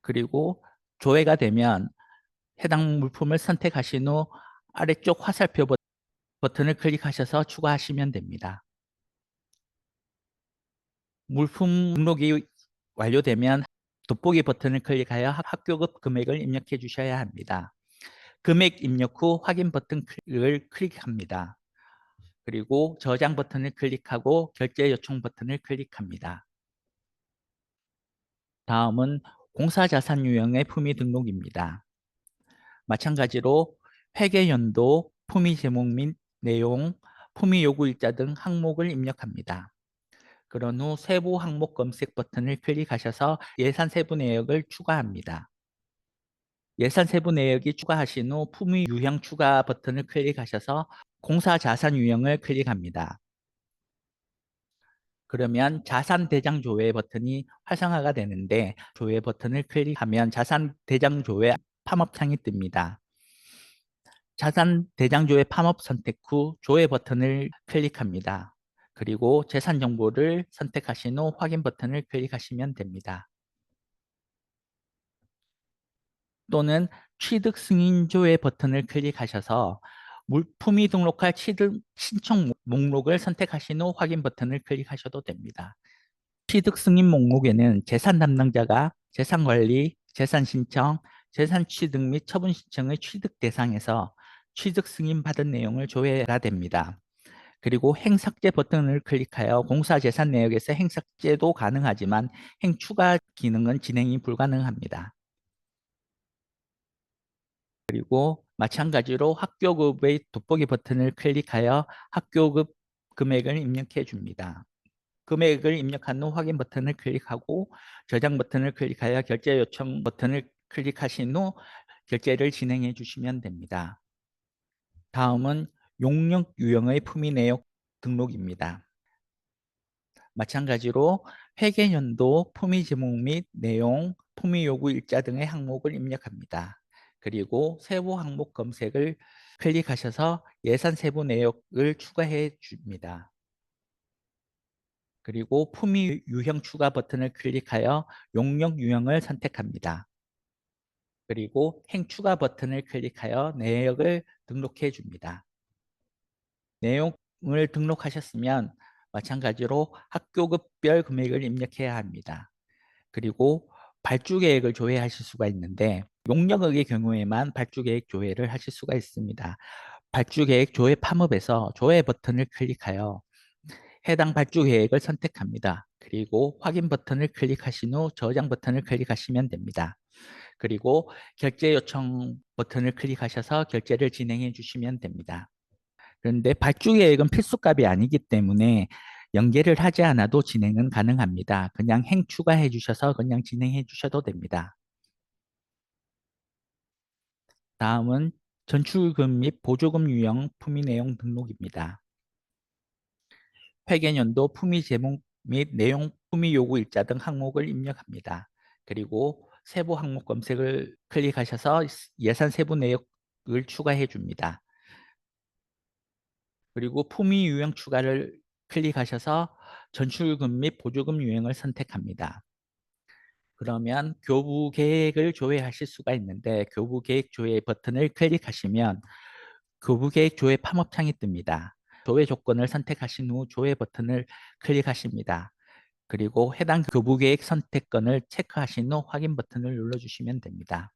그리고 조회가 되면 해당 물품을 선택하신 후 아래쪽 화살표 버튼을 클릭하셔서 추가하시면 됩니다. 물품 등록이 완료되면 돋보기 버튼을 클릭하여 학교급 금액을 입력해 주셔야 합니다. 금액 입력 후 확인 버튼을 클릭합니다. 그리고 저장 버튼을 클릭하고 결제 요청 버튼을 클릭합니다. 다음은 공사자산 유형의 품위 등록입니다. 마찬가지로 회계연도, 품위 제목 및 내용, 품위 요구 일자 등 항목을 입력합니다. 그런 후 세부 항목 검색 버튼을 클릭하셔서 예산 세부 내역을 추가합니다. 예산 세부 내역이 추가하신 후 품위 유형 추가 버튼을 클릭하셔서 공사 자산 유형을 클릭합니다. 그러면 자산 대장 조회 버튼이 활성화가 되는데 조회 버튼을 클릭하면 자산 대장 조회 팝업 창이 뜹니다. 자산 대장 조회 팝업 선택 후 조회 버튼을 클릭합니다. 그리고 재산 정보를 선택하신 후 확인 버튼을 클릭하시면 됩니다. 또는 취득 승인 조회 버튼을 클릭하셔서 물품이 등록할 취득 신청 목록을 선택하신 후 확인 버튼을 클릭하셔도 됩니다. 취득 승인 목록에는 재산 담당자가 재산 관리, 재산 신청, 재산 취득 및 처분 신청의 취득 대상에서 취득 승인 받은 내용을 조회가 됩니다. 그리고 행삭제 버튼을 클릭하여 공사재산 내역에서 행삭제도 가능하지만 행추가 기능은 진행이 불가능합니다. 그리고 마찬가지로 학교급의 돋보기 버튼을 클릭하여 학교급 금액을 입력해 줍니다. 금액을 입력한 후 확인 버튼을 클릭하고 저장 버튼을 클릭하여 결제 요청 버튼을 클릭하신 후 결제를 진행해 주시면 됩니다. 다음은 용역 유형의 품위 내역 등록입니다. 마찬가지로 회계연도 품위 제목 및 내용, 품위 요구 일자 등의 항목을 입력합니다. 그리고 세부 항목 검색을 클릭하셔서 예산 세부 내역을 추가해 줍니다. 그리고 품위 유형 추가 버튼을 클릭하여 용역 유형을 선택합니다. 그리고 행 추가 버튼을 클릭하여 내역을 등록해 줍니다. 내용을 등록하셨으면 마찬가지로 학교급별 금액을 입력해야 합니다. 그리고 발주 계획을 조회하실 수가 있는데 용역의 경우에만 발주 계획 조회를 하실 수가 있습니다. 발주 계획 조회 팝업에서 조회 버튼을 클릭하여 해당 발주 계획을 선택합니다. 그리고 확인 버튼을 클릭하신 후 저장 버튼을 클릭하시면 됩니다. 그리고 결제 요청 버튼을 클릭하셔서 결제를 진행해 주시면 됩니다. 그런데 발주 계획은 필수값이 아니기 때문에 연계를 하지 않아도 진행은 가능합니다. 그냥 행 추가해 주셔서 그냥 진행해 주셔도 됩니다. 다음은 전출금 및 보조금 유형 품위 내용 등록입니다. 회계연도 품위 제목 및 내용 품위 요구 일자 등 항목을 입력합니다. 그리고 세부 항목 검색을 클릭하셔서 예산 세부 내역을 추가해 줍니다. 그리고 품위 유형 추가를 클릭하셔서 전출금 및 보조금 유형을 선택합니다. 그러면 교부 계획을 조회하실 수가 있는데 교부 계획 조회 버튼을 클릭하시면 교부 계획 조회 팝업 창이 뜹니다. 조회 조건을 선택하신 후 조회 버튼을 클릭하십니다. 그리고 해당 교부 계획 선택권을 체크하신 후 확인 버튼을 눌러주시면 됩니다.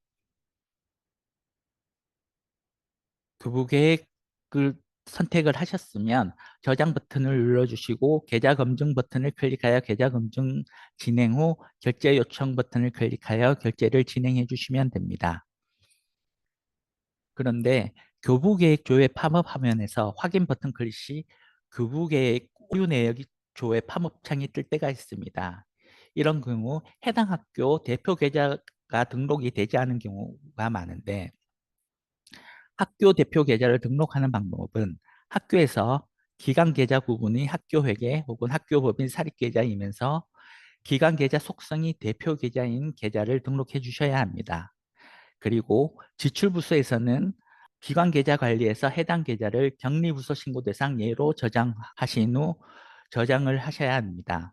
교부 계획을 선택을 하셨으면 저장 버튼을 눌러주시고 계좌 검증 버튼을 클릭하여 계좌 검증 진행 후 결제 요청 버튼을 클릭하여 결제를 진행해 주시면 됩니다. 그런데 교부 계획 조회 팝업 화면에서 확인 버튼 클릭 시 교부 계획 오류 내역이 조회 팝업 창이 뜰 때가 있습니다. 이런 경우 해당 학교 대표 계좌가 등록이 되지 않은 경우가 많은데 학교 대표 계좌를 등록하는 방법은 학교에서 기관 계좌 구분이 학교 회계 혹은 학교 법인 사립 계좌이면서 기관 계좌 속성이 대표 계좌인 계좌를 등록해 주셔야 합니다. 그리고 지출부서에서는 기관 계좌 관리에서 해당 계좌를 격리부서 신고 대상 예로 저장하신 후 저장을 하셔야 합니다.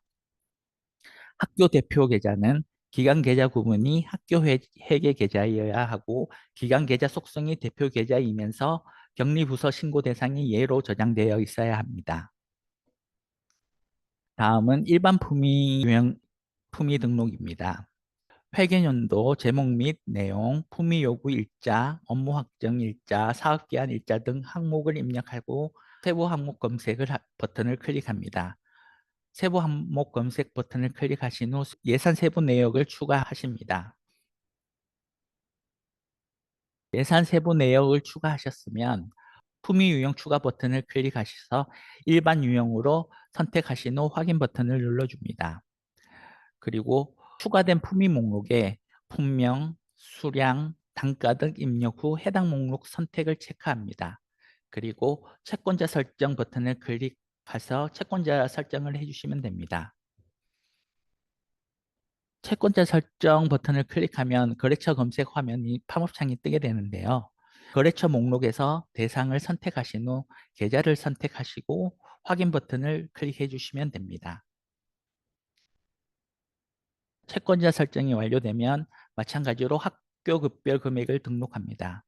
학교 대표 계좌는 기관 계좌 구분이 학교 회계 계좌여야 하고 기관 계좌 속성이 대표 계좌이면서 격리부서 신고 대상이 예로 저장되어 있어야 합니다. 다음은 일반 품위 유형 품위 등록입니다. 회계연도 제목 및 내용, 품위 요구 일자, 업무 확정 일자, 사업기한 일자 등 항목을 입력하고 세부 항목 검색을 버튼을 클릭합니다. 세부 항목 검색 버튼을 클릭하신 후 예산 세부 내역을 추가하십니다. 예산 세부 내역을 추가하셨으면 품위 유형 추가 버튼을 클릭하셔서 일반 유형으로 선택하신 후 확인 버튼을 눌러줍니다. 그리고 추가된 품위 목록에 품명, 수량, 단가 등 입력 후 해당 목록 선택을 체크합니다. 그리고 채권자 설정 버튼을 클릭해서 채권자 설정을 해주시면 됩니다. 채권자 설정 버튼을 클릭하면 거래처 검색 화면이 팝업창이 뜨게 되는데요. 거래처 목록에서 대상을 선택하신 후 계좌를 선택하시고 확인 버튼을 클릭해 주시면 됩니다. 채권자 설정이 완료되면 마찬가지로 학교급별 금액을 등록합니다.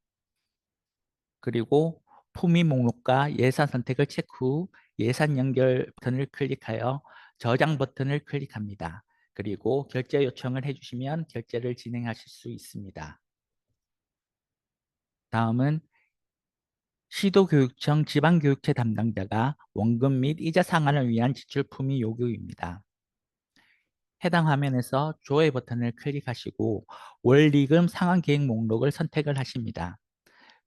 그리고 품위 목록과 예산 선택을 체크 후 예산 연결 버튼을 클릭하여 저장 버튼을 클릭합니다. 그리고 결제 요청을 해주시면 결제를 진행하실 수 있습니다. 다음은 시도교육청 지방교육체 담당자가 원금 및 이자 상환을 위한 지출 품위 요구입니다. 해당 화면에서 조회 버튼을 클릭하시고 원리금 상환 계획 목록을 선택을 하십니다.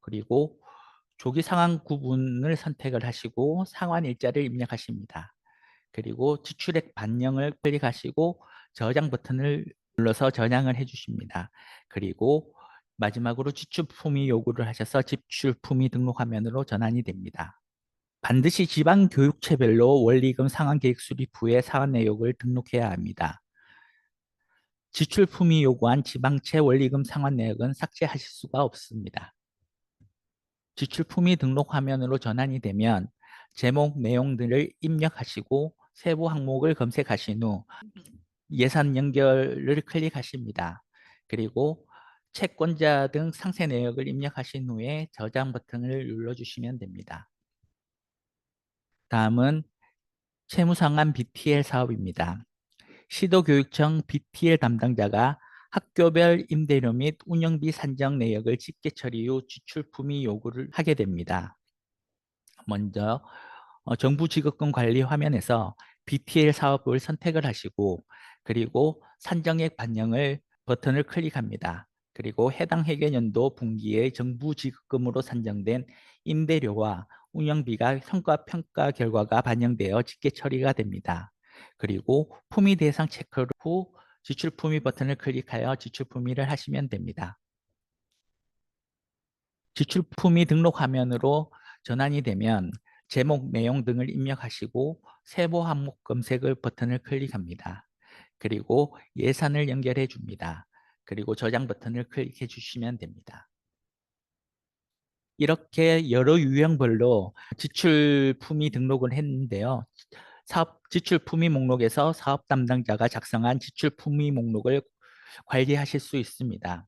그리고 조기 상환 구분을 선택을 하시고 상환 일자를 입력하십니다. 그리고 지출액 반영을 클릭하시고 저장 버튼을 눌러서 저장을 해주십니다. 그리고 마지막으로 지출품위 요구를 하셔서 지출품위 등록 화면으로 전환이 됩니다. 반드시 지방교육체별로 원리금 상환 계획 수립 후에 상환 내역을 등록해야 합니다. 지출품위 요구한 지방채 원리금 상환 내역은 삭제하실 수가 없습니다. 지출품위 등록 화면으로 전환이 되면 제목 내용들을 입력하시고 세부 항목을 검색하신 후 예산 연결을 클릭하십니다. 그리고 채권자 등 상세 내역을 입력하신 후에 저장 버튼을 눌러주시면 됩니다. 다음은 채무상환 BTL 사업입니다. 시도교육청 BTL 담당자가 학교별 임대료 및 운영비 산정 내역을 집계 처리 후 지출품위 요구를 하게 됩니다. 먼저 정부 지급금 관리 화면에서 BTL 사업을 선택을 하시고 그리고 산정액 반영을 버튼을 클릭합니다. 그리고 해당 회계연도 분기에 정부 지급금으로 산정된 임대료와 운영비가 성과 평가 결과가 반영되어 집계 처리가 됩니다. 그리고 품위 대상 체크 후 지출 품위 버튼을 클릭하여 지출 품위를 하시면 됩니다. 지출 품위 등록 화면으로 전환이 되면 제목, 내용 등을 입력하시고 세부 항목 검색을 버튼을 클릭합니다. 그리고 예산을 연결해 줍니다. 그리고 저장 버튼을 클릭해 주시면 됩니다. 이렇게 여러 유형별로 지출 품위 등록을 했는데요. 사업 지출 품위 목록에서 사업 담당자가 작성한 지출 품위 목록을 관리하실 수 있습니다.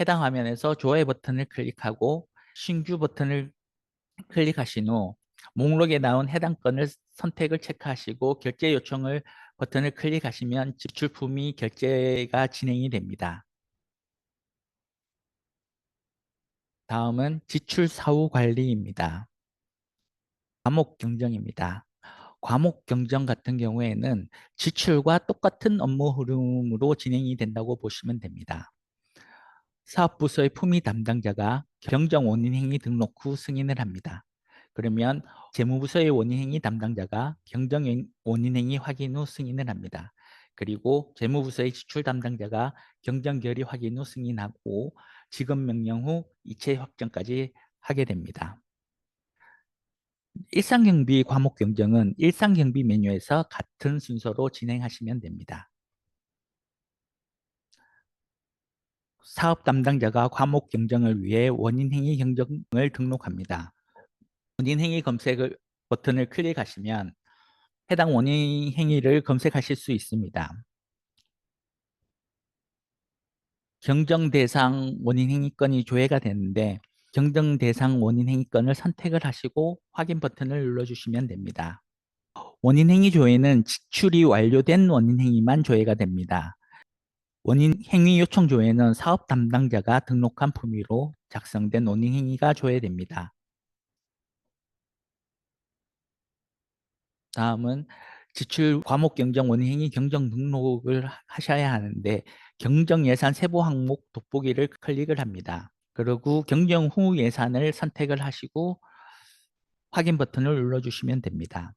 해당 화면에서 좋아요 버튼을 클릭하고 신규 버튼을 클릭하신 후 목록에 나온 해당 건을 선택을 체크하시고 결제 요청을 버튼을 클릭하시면 지출품위 결제가 진행이 됩니다. 다음은 지출 사후 관리입니다. 과목 경정입니다. 과목 경정 같은 경우에는 지출과 똑같은 업무 흐름으로 진행이 된다고 보시면 됩니다. 사업부서의 품위 담당자가 경정 원인행위 등록 후 승인을 합니다. 그러면 재무부서의 원인행위 담당자가 경정 원인행위 확인 후 승인을 합니다. 그리고 재무부서의 지출 담당자가 경정 결의 확인 후 승인하고 지급 명령 후 이체 확정까지 하게 됩니다. 일상경비 과목 경정은 일상경비 메뉴에서 같은 순서로 진행하시면 됩니다. 사업 담당자가 과목 경정을 위해 원인행위 경정을 등록합니다. 원인행위 검색을 버튼을 클릭하시면 해당 원인행위를 검색하실 수 있습니다. 경정 대상 원인행위 건이 조회가 되는데 경정 대상 원인행위 건을 선택을 하시고 확인 버튼을 눌러주시면 됩니다. 원인행위 조회는 지출이 완료된 원인행위만 조회가 됩니다. 원인행위 요청 조회는 사업 담당자가 등록한 품위로 작성된 원인행위가 조회됩니다. 다음은 지출 과목 경정 원인행위 경정 등록을 하셔야 하는데 경정 예산 세부 항목 돋보기를 클릭을 합니다. 그리고 경정 후 예산을 선택을 하시고 확인 버튼을 눌러주시면 됩니다.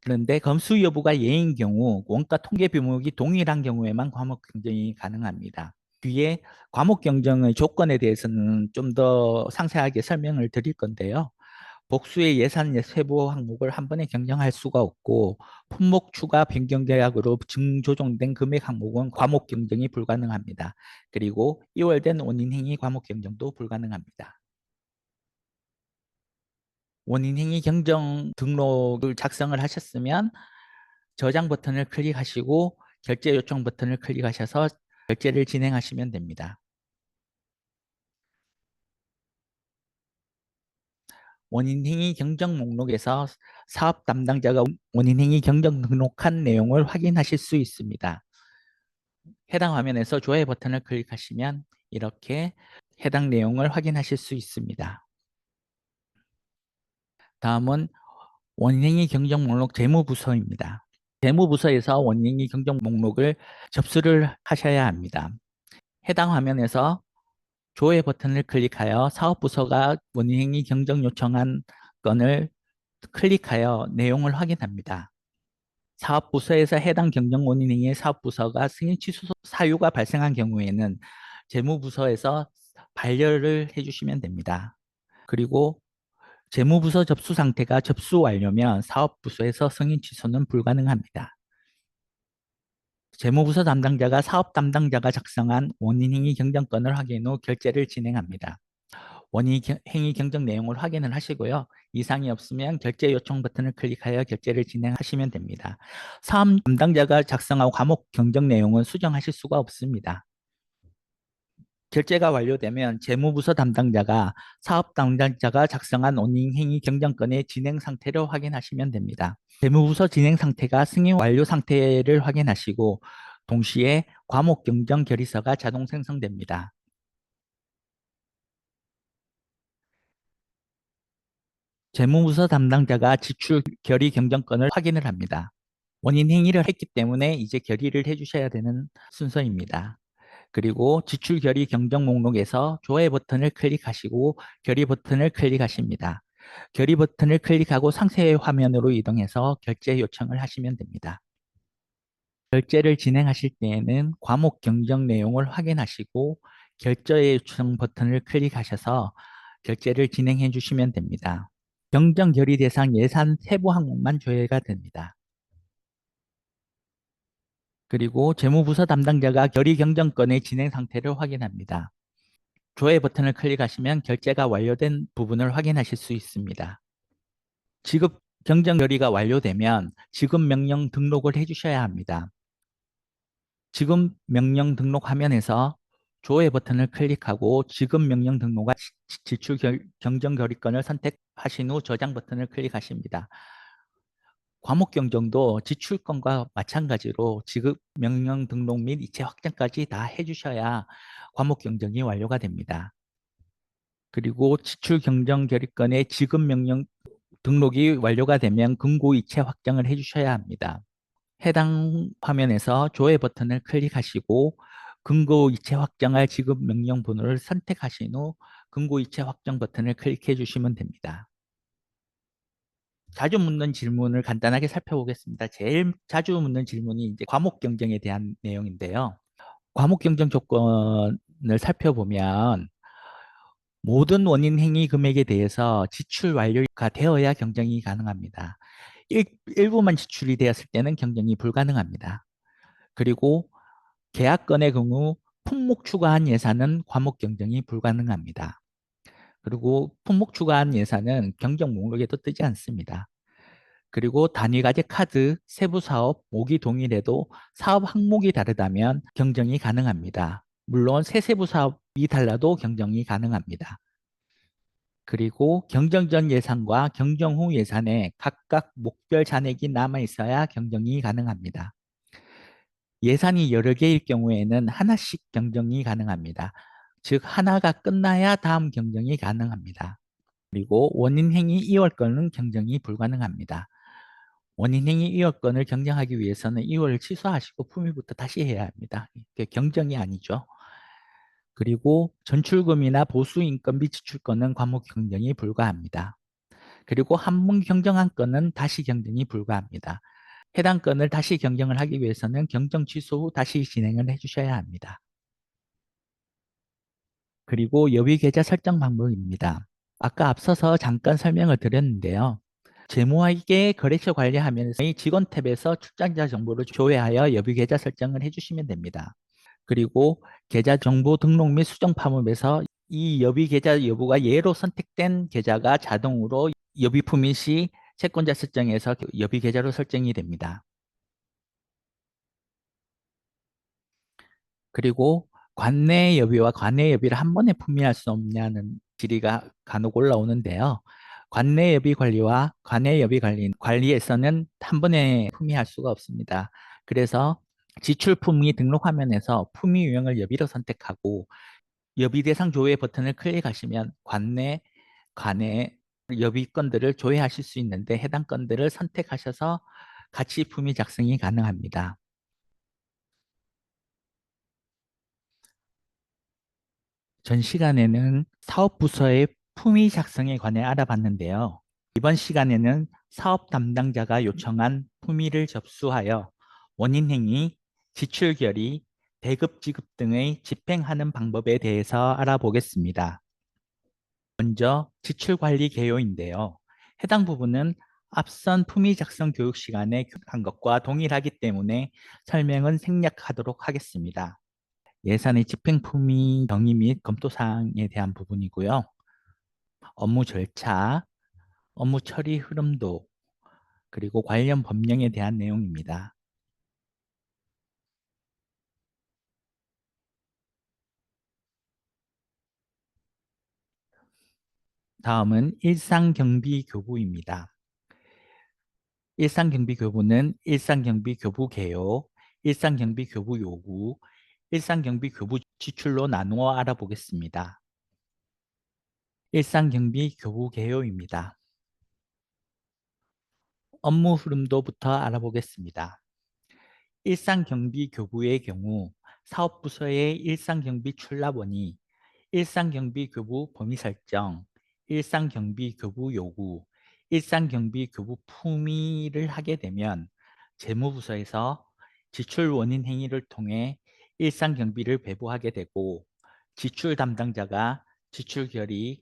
그런데 검수 여부가 예인 경우 원가 통계 비목이 동일한 경우에만 과목 경정이 가능합니다. 뒤에 과목 경정의 조건에 대해서는 좀 더 상세하게 설명을 드릴 건데요. 복수의 예산 세부 항목을 한 번에 경정할 수가 없고 품목 추가 변경 계약으로 증조정된 금액 항목은 과목 경정이 불가능합니다. 그리고 이월된 원인행위 과목 경정도 불가능합니다. 원인행위 경정 등록을 작성을 하셨으면 저장 버튼을 클릭하시고 결제 요청 버튼을 클릭하셔서 결제를 진행하시면 됩니다. 원인행위 경정 목록에서 사업 담당자가 원인행위 경정 등록한 내용을 확인하실 수 있습니다. 해당 화면에서 좋아요 버튼을 클릭하시면 이렇게 해당 내용을 확인하실 수 있습니다. 다음은 원인행위 경정 목록 재무부서입니다. 재무부서에서 원인행위 경정 목록을 접수를 하셔야 합니다. 해당 화면에서 조회 버튼을 클릭하여 사업부서가 원인행위 경정 요청한 건을 클릭하여 내용을 확인합니다. 사업부서에서 해당 경정 원인행위의 사업부서가 승인 취소 사유가 발생한 경우에는 재무부서에서 반려를 해주시면 됩니다. 그리고 재무부서 접수 상태가 접수 완료면 사업부서에서 승인 취소는 불가능합니다. 재무부서 담당자가 사업 담당자가 작성한 원인행위 경정권을 확인 후 결제를 진행합니다. 원인행위 경정 내용을 확인을 하시고요. 이상이 없으면 결제 요청 버튼을 클릭하여 결제를 진행하시면 됩니다. 사업 담당자가 작성한 과목 경정 내용은 수정하실 수가 없습니다. 결제가 완료되면 재무부서 담당자가 사업 담당자가 작성한 원인행위 경정권의 진행 상태를 확인하시면 됩니다. 재무부서 진행 상태가 승인 완료 상태를 확인하시고 동시에 과목 경정 결의서가 자동 생성됩니다. 재무부서 담당자가 지출 결의 경정권을 확인을 합니다. 원인 행위를 했기 때문에 이제 결의를 해주셔야 되는 순서입니다. 그리고 지출 결의 경정 목록에서 조회 버튼을 클릭하시고 결의 버튼을 클릭하십니다. 결의 버튼을 클릭하고 상세 화면으로 이동해서 결제 요청을 하시면 됩니다. 결제를 진행하실 때에는 과목 경정 내용을 확인하시고 결제 요청 버튼을 클릭하셔서 결제를 진행해 주시면 됩니다. 경정 결의 대상 예산 세부 항목만 조회가 됩니다. 그리고 재무부서 담당자가 결의 경정권의 진행 상태를 확인합니다. 조회 버튼을 클릭하시면 결제가 완료된 부분을 확인하실 수 있습니다. 지급 경정 결의가 완료되면 지급 명령 등록을 해주셔야 합니다. 지급 명령 등록 화면에서 조회 버튼을 클릭하고 지급 명령 등록과 지출 경정 결의권을 선택하신 후 저장 버튼을 클릭하십니다. 과목 경정도 지출권과 마찬가지로 지급 명령 등록 및 이체 확정까지 다 해주셔야 과목 경정이 완료가 됩니다. 그리고 지출 경정 결의권의 지급 명령 등록이 완료가 되면 금고 이체 확정을 해주셔야 합니다. 해당 화면에서 조회 버튼을 클릭하시고 금고 이체 확정할 지급 명령 번호를 선택하신 후 금고 이체 확정 버튼을 클릭해 주시면 됩니다. 자주 묻는 질문을 간단하게 살펴보겠습니다. 제일 자주 묻는 질문이 이제 과목 경쟁에 대한 내용인데요. 과목 경쟁 조건을 살펴보면 모든 원인 행위 금액에 대해서 지출 완료가 되어야 경쟁이 가능합니다. 일부만 지출이 되었을 때는 경쟁이 불가능합니다. 그리고 계약건의 경우 품목 추가한 예산은 과목 경쟁이 불가능합니다. 그리고 품목 추가한 예산은 경정 목록에도 뜨지 않습니다. 그리고 단위과제 카드, 세부 사업, 모기 동일해도 사업 항목이 다르다면 경정이 가능합니다. 물론 세세부 사업이 달라도 경정이 가능합니다. 그리고 경정 전 예산과 경정 후 예산에 각각 목별 잔액이 남아 있어야 경정이 가능합니다. 예산이 여러 개일 경우에는 하나씩 경정이 가능합니다. 즉 하나가 끝나야 다음 경정이 가능합니다. 그리고 원인행위 2월건은 경정이 불가능합니다. 원인행위 2월건을 경정하기 위해서는 2월을 취소하시고 품위부터 다시 해야 합니다. 이게 경정이 아니죠. 그리고 전출금이나 보수인건비 지출건은 과목 경정이 불가합니다. 그리고 한 번 경정한 건은 다시 경정이 불가합니다. 해당 건을 다시 경정을 하기 위해서는 경정 취소 후 다시 진행을 해주셔야 합니다. 그리고 여비 계좌 설정 방법입니다. 아까 앞서서 잠깐 설명을 드렸는데요. 재무회계 거래처 관리하면서 직원 탭에서 출장자 정보를 조회하여 여비 계좌 설정을 해주시면 됩니다. 그리고 계좌 정보 등록 및 수정 팝업에서 이 여비 계좌 여부가 예로 선택된 계좌가 자동으로 여비 품위 시 채권자 설정에서 여비 계좌로 설정이 됩니다. 그리고 관내 여비와 관내 여비를 한 번에 품위할 수 없냐는 질의가 간혹 올라오는데요. 관내 여비 관리와 관내 여비 관리에서는 한 번에 품위할 수가 없습니다. 그래서 지출 품위 등록 화면에서 품위 유형을 여비로 선택하고 여비 대상 조회 버튼을 클릭하시면 관내 여비 건들을 조회하실 수 있는데 해당 건들을 선택하셔서 같이 품위 작성이 가능합니다. 전 시간에는 사업 부서의 품위 작성에 관해 알아봤는데요. 이번 시간에는 사업 담당자가 요청한 품위를 접수하여 원인 행위, 지출 결의, 대급 지급 등의 집행하는 방법에 대해서 알아보겠습니다. 먼저 지출 관리 개요인데요. 해당 부분은 앞선 품위 작성 교육 시간에 교육한 것과 동일하기 때문에 설명은 생략하도록 하겠습니다. 예산의 집행 품위 정의 및 검토 사항에 대한 부분이고요. 업무 절차, 업무 처리 흐름도, 그리고 관련 법령에 대한 내용입니다. 다음은 일상경비교부입니다. 일상경비교부는 일상경비교부 개요, 일상경비교부 요구, 일상경비교부 지출로 나누어 알아보겠습니다. 일상경비교부 개요입니다. 업무 흐름도부터 알아보겠습니다. 일상경비교부의 경우 사업부서의 일상경비 출납원이 일상경비교부 범위 설정, 일상경비교부 요구, 일상경비교부 품위를 하게 되면 재무부서에서 지출 원인 행위를 통해 일상경비를 배부하게 되고 지출 담당자가 지출 결의,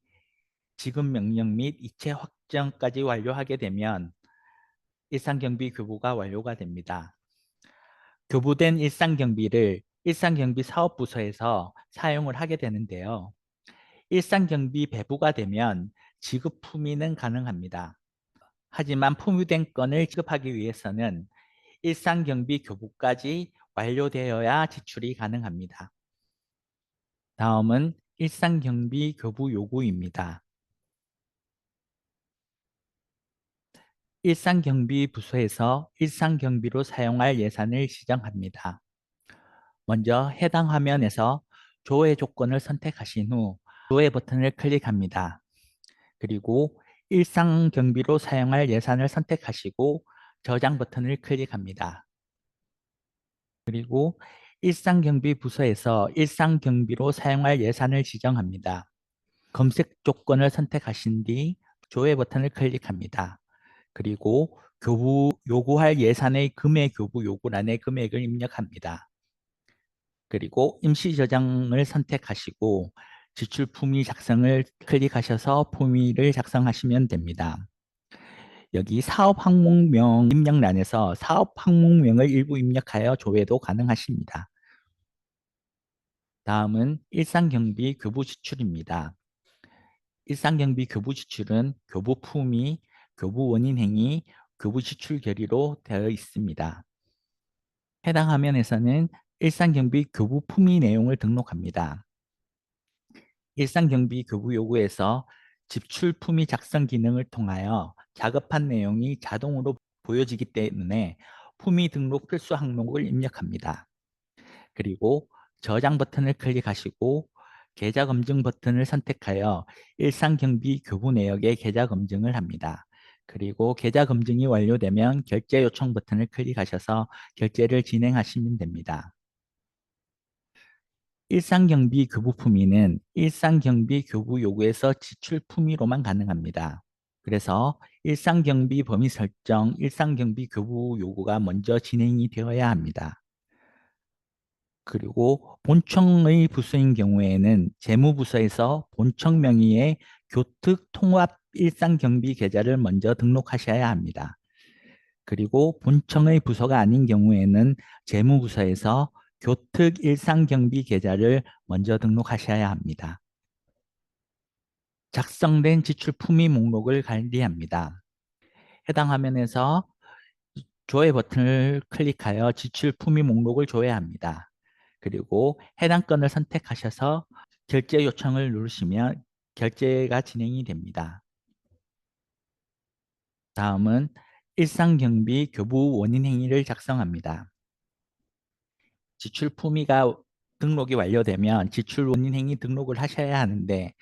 지급 명령 및 이체 확정까지 완료하게 되면 일상경비교부가 완료가 됩니다. 교부된 일상경비를 일상경비 사업부서에서 사용을 하게 되는데요. 일상경비 배부가 되면 지급 품위는 가능합니다. 하지만 품위된 건을 지급하기 위해서는 일상경비 교부까지 완료되어야 지출이 가능합니다. 다음은 일상경비 교부 요구입니다. 일상경비 부서에서 일상경비로 사용할 예산을 지정합니다. 먼저 해당 화면에서 조회 조건을 선택하신 후 조회 버튼을 클릭합니다. 그리고 일상 경비로 사용할 예산을 선택하시고 저장 버튼을 클릭합니다. 그리고 일상 경비 부서에서 일상 경비로 사용할 예산을 지정합니다. 검색 조건을 선택하신 뒤 조회 버튼을 클릭합니다. 그리고 교부 요구할 예산의 금액 교부 요구란에 금액을 입력합니다. 그리고 임시 저장을 선택하시고 지출 품위 작성을 클릭하셔서 품위를 작성하시면 됩니다. 여기 사업 항목명 입력란에서 사업 항목명을 일부 입력하여 조회도 가능하십니다. 다음은 일상경비 교부 지출입니다. 일상경비 교부 지출은 교부 품위, 교부 원인 행위, 교부 지출 결의로 되어 있습니다. 해당 화면에서는 일상경비 교부 품위 내용을 등록합니다. 일상경비 교부 요구에서 지출 품위 작성 기능을 통하여 작업한 내용이 자동으로 보여지기 때문에 품위 등록 필수 항목을 입력합니다. 그리고 저장 버튼을 클릭하시고 계좌 검증 버튼을 선택하여 일상경비 교부 내역의 계좌 검증을 합니다. 그리고 계좌 검증이 완료되면 결제 요청 버튼을 클릭하셔서 결제를 진행하시면 됩니다. 일상경비 교부 품위는 일상경비 교부 요구에서 지출 품위로만 가능합니다. 그래서 일상경비 범위 설정, 일상경비 교부 요구가 먼저 진행이 되어야 합니다. 그리고 본청의 부서인 경우에는 재무부서에서 본청 명의의 교특 통합 일상경비 계좌를 먼저 등록하셔야 합니다. 그리고 본청의 부서가 아닌 경우에는 재무부서에서 교특 일상경비 계좌를 먼저 등록하셔야 합니다. 작성된 지출 품위 목록을 관리합니다. 해당 화면에서 조회 버튼을 클릭하여 지출 품위 목록을 조회합니다. 그리고 해당 건을 선택하셔서 결제 요청을 누르시면 결제가 진행이 됩니다. 다음은 일상경비 교부 원인 행위를 작성합니다. 지출 품위가 등록이 완료되면 지출 원인 행위 등록을 하셔야 하는데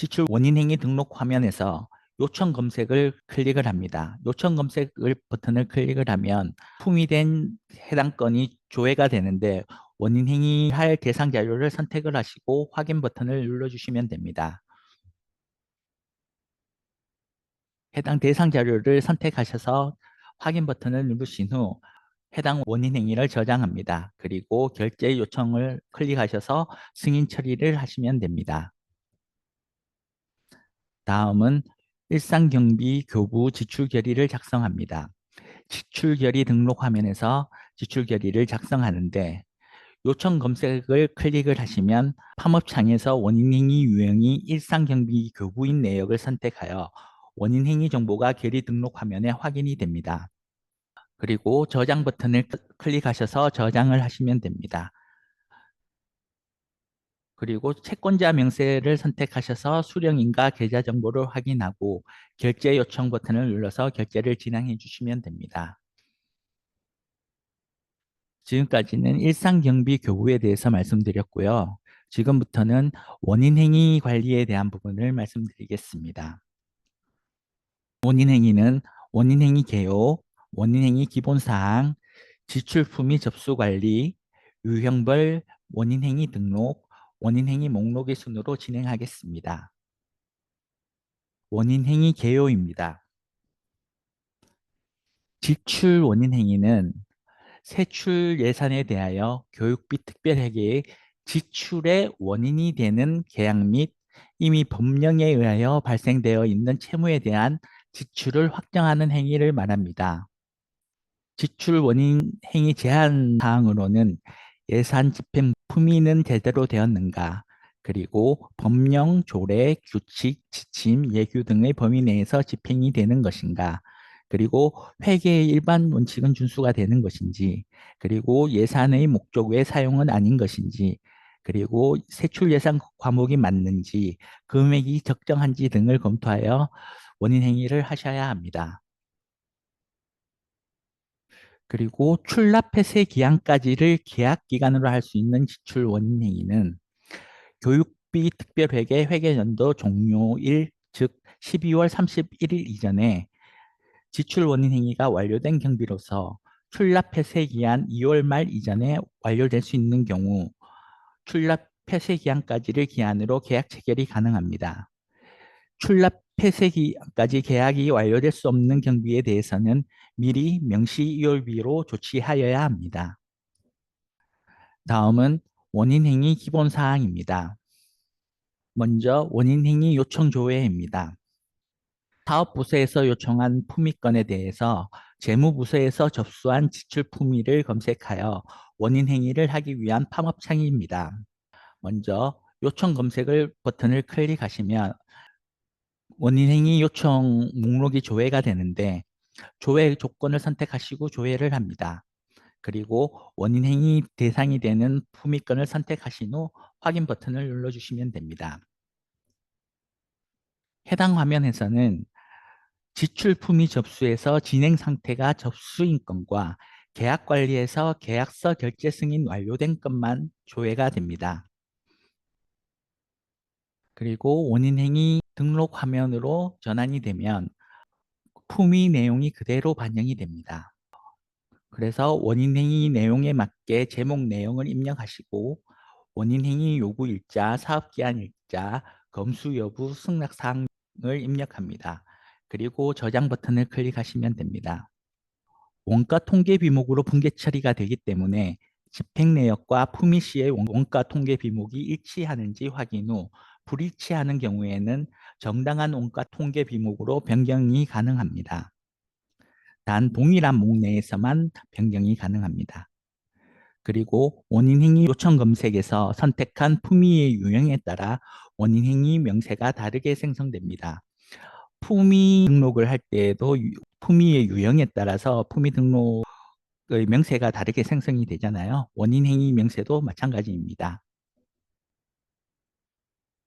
지출 원인 행위 등록 화면에서 요청 검색을 클릭을 합니다. 요청 검색 버튼을 클릭을 하면 품위된 해당 건이 조회가 되는데 원인 행위할 대상 자료를 선택을 하시고 확인 버튼을 눌러주시면 됩니다. 해당 대상 자료를 선택하셔서 확인 버튼을 누르신 후 해당 원인 행위를 저장합니다. 그리고 결제 요청을 클릭하셔서 승인 처리를 하시면 됩니다. 다음은 일상경비 교부 지출 결의를 작성합니다. 지출 결의 등록 화면에서 지출 결의를 작성하는데 요청 검색을 클릭을 하시면 팝업 창에서 원인행위 유형이 일상경비 교부인 내역을 선택하여 원인행위 정보가 결의 등록 화면에 확인이 됩니다. 그리고 저장 버튼을 클릭하셔서 저장을 하시면 됩니다. 그리고 채권자 명세를 선택하셔서 수령인가 계좌 정보를 확인하고 결제 요청 버튼을 눌러서 결제를 진행해 주시면 됩니다. 지금까지는 일상경비 교부에 대해서 말씀드렸고요. 지금부터는 원인행위 관리에 대한 부분을 말씀드리겠습니다. 원인행위는 원인행위 개요, 원인행위 기본사항, 지출품위 접수관리, 유형별 원인행위 등록, 원인행위 목록의 순으로 진행하겠습니다. 원인행위 개요입니다. 지출 원인행위는 세출 예산에 대하여 교육비 특별회계의 지출의 원인이 되는 계약 및 이미 법령에 의하여 발생되어 있는 채무에 대한 지출을 확정하는 행위를 말합니다. 지출 원인 행위 제한 사항으로는 예산 집행 품위는 제대로 되었는가, 그리고 법령, 조례, 규칙, 지침, 예규 등의 범위 내에서 집행이 되는 것인가, 그리고 회계의 일반 원칙은 준수가 되는 것인지, 그리고 예산의 목적 외 사용은 아닌 것인지, 그리고 세출 예산 과목이 맞는지, 금액이 적정한지 등을 검토하여 원인 행위를 하셔야 합니다. 그리고 출납 폐쇄 기한까지를 계약 기간으로 할 수 있는 지출 원인 행위는 교육비 특별회계 회계연도 종료일, 즉 12월 31일 이전에 지출 원인 행위가 완료된 경비로서 출납 폐쇄 기한 2월 말 이전에 완료될 수 있는 경우 출납 폐쇄 기한까지를 기한으로 계약 체결이 가능합니다. 출납 폐쇄기까지 계약이 완료될 수 없는 경비에 대해서는 미리 명시 이율비로 조치하여야 합니다. 다음은 원인행위 기본사항입니다. 먼저 원인행위 요청 조회입니다. 사업부서에서 요청한 품위건에 대해서 재무부서에서 접수한 지출 품위를 검색하여 원인행위를 하기 위한 팝업창입니다. 먼저 요청 검색을 버튼을 클릭하시면 원인행위 요청 목록이 조회가 되는데 조회 조건을 선택하시고 조회를 합니다. 그리고 원인행위 대상이 되는 품위권을 선택하신 후 확인 버튼을 눌러주시면 됩니다. 해당 화면에서는 지출 품위 접수에서 진행 상태가 접수인 건과 계약 관리에서 계약서 결제 승인 완료된 것만 조회가 됩니다. 그리고 원인행위 등록 화면으로 전환이 되면 품위 내용이 그대로 반영이 됩니다. 그래서 원인행위 내용에 맞게 제목 내용을 입력하시고 원인행위 요구 일자, 사업기한 일자, 검수 여부, 승낙사항을 입력합니다. 그리고 저장 버튼을 클릭하시면 됩니다. 원가 통계 비목으로 분계 처리가 되기 때문에 집행 내역과 품위 시의 원가 통계 비목이 일치하는지 확인 후 불일치하는 경우에는 정당한 원가 통계 비목으로 변경이 가능합니다. 단 동일한 목 내에서만 변경이 가능합니다. 그리고 원인행위 요청 검색에서 선택한 품위의 유형에 따라 원인행위 명세가 다르게 생성됩니다. 품위 등록을 할 때에도 품위의 유형에 따라서 품위 등록의 명세가 다르게 생성이 되잖아요. 원인행위 명세도 마찬가지입니다.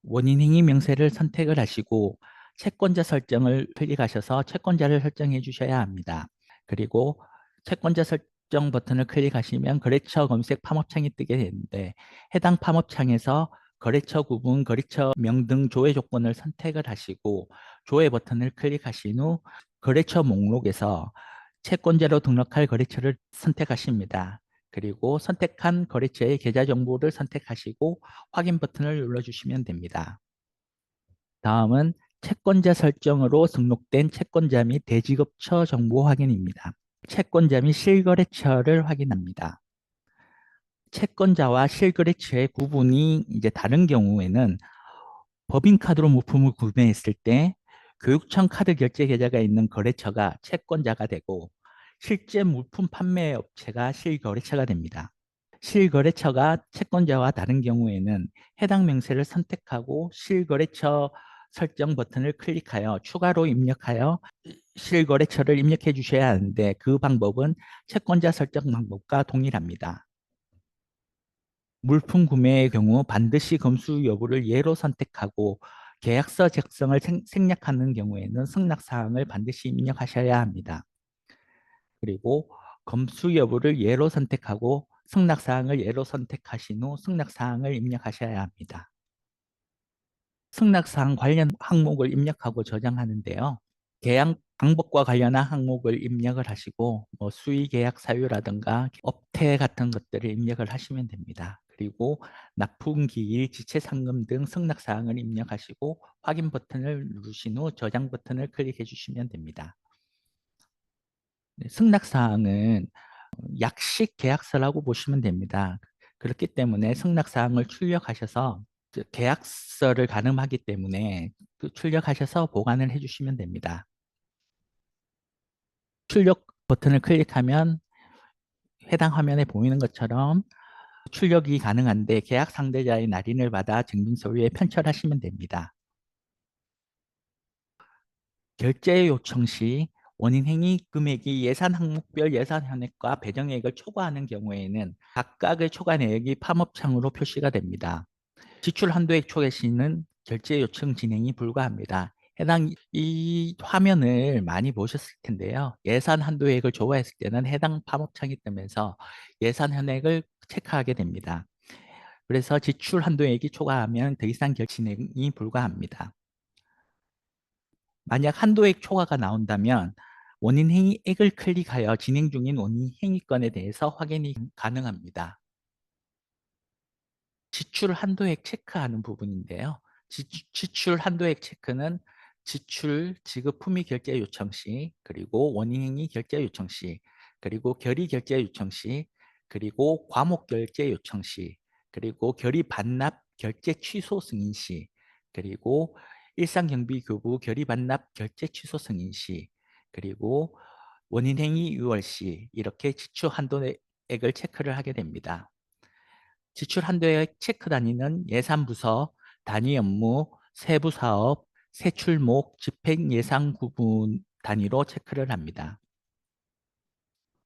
원인행위 명세를 선택을 하시고 채권자 설정을 클릭하셔서 채권자를 설정해 주셔야 합니다. 그리고 채권자 설정 버튼을 클릭하시면 거래처 검색 팝업창이 뜨게 되는데 해당 팝업창에서 거래처 구분, 거래처명 등 조회 조건을 선택을 하시고 조회 버튼을 클릭하신 후 거래처 목록에서 채권자로 등록할 거래처를 선택하십니다. 그리고 선택한 거래처의 계좌 정보를 선택하시고 확인 버튼을 눌러주시면 됩니다. 다음은 채권자 설정으로 등록된 채권자 및 대지급처 정보 확인입니다. 채권자 및 실거래처를 확인합니다. 채권자와 실거래처의 구분이 이제 다른 경우에는 법인카드로 물품을 구매했을 때 교육청 카드 결제 계좌가 있는 거래처가 채권자가 되고 실제 물품 판매 업체가 실거래처가 됩니다. 실거래처가 채권자와 다른 경우에는 해당 명세를 선택하고 실거래처 설정 버튼을 클릭하여 추가로 입력하여 실거래처를 입력해 주셔야 하는데 그 방법은 채권자 설정 방법과 동일합니다. 물품 구매의 경우 반드시 검수 여부를 예로 선택하고 계약서 작성을 생략하는 경우에는 승낙사항을 반드시 입력하셔야 합니다. 그리고 검수 여부를 예로 선택하고 승낙사항을 예로 선택하신 후 승낙사항을 입력하셔야 합니다. 승낙사항 관련 항목을 입력하고 저장하는데요. 계약 방법과 관련한 항목을 입력을 하시고 수의계약 사유라든가 업태 같은 것들을 입력을 하시면 됩니다. 그리고 납품기일, 지체상금 등 승낙사항을 입력하시고 확인 버튼을 누르신 후 저장 버튼을 클릭해 주시면 됩니다. 승낙사항은 약식 계약서라고 보시면 됩니다. 그렇기 때문에 승낙사항을 출력하셔서 계약서를 가늠하기 때문에 출력하셔서 보관을 해주시면 됩니다. 출력 버튼을 클릭하면 해당 화면에 보이는 것처럼 출력이 가능한데 계약 상대자의 날인을 받아 증빙서류에 편철하시면 됩니다. 결제 요청 시 원인 행위 금액이 예산 항목별 예산 현액과 배정액을 초과하는 경우에는 각각의 초과 내역이 팝업창으로 표시가 됩니다. 지출 한도액 초과 시는 결제 요청 진행이 불가합니다. 해당 이 화면을 많이 보셨을 텐데요. 예산 한도액을 초과했을 때는 해당 팝업창이 뜨면서 예산 현액을 체크하게 됩니다. 그래서 지출 한도액이 초과하면 더 이상 진행이 불가합니다. 만약 한도액 초과가 나온다면 원인 행위액을 클릭하여 진행 중인 원인 행위건에 대해서 확인이 가능합니다. 지출 한도액 체크하는 부분인데요. 지출 한도액 체크는 지출, 지급 후미 결제 요청 시, 그리고 원인행위 결제 요청 시, 그리고 결의 결제 요청 시, 그리고 과목 결제 요청 시, 그리고 결의 반납 결제 취소 승인 시, 그리고 일상경비 교부 결의 반납 결제 취소 승인 시, 그리고 원인행위 유월 시 이렇게 지출 한도액을 체크를 하게 됩니다. 지출 한도액 체크 단위는 예산부서, 단위 업무, 세부 사업, 세출목, 집행 예상 구분 단위로 체크를 합니다.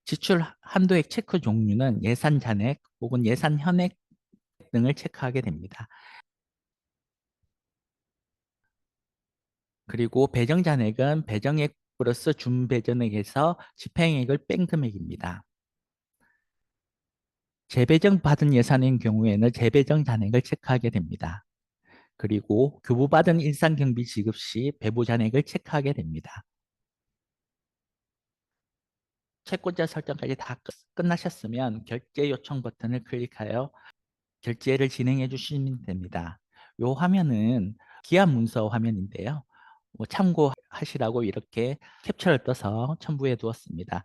지출 한도액 체크 종류는 예산 잔액 혹은 예산 현액 등을 체크하게 됩니다. 그리고 배정 잔액은 배정액 플러스 준배정액에서 집행액을 뺀 금액입니다. 재배정 받은 예산인 경우에는 재배정 잔액을 체크하게 됩니다. 그리고 교부받은 일상경비 지급 시 배부 잔액을 체크하게 됩니다. 채권자 설정까지 다 끝나셨으면 결제 요청 버튼을 클릭하여 결제를 진행해 주시면 됩니다. 이 화면은 기한 문서 화면인데요. 참고하시라고 이렇게 캡처를 떠서 첨부해 두었습니다.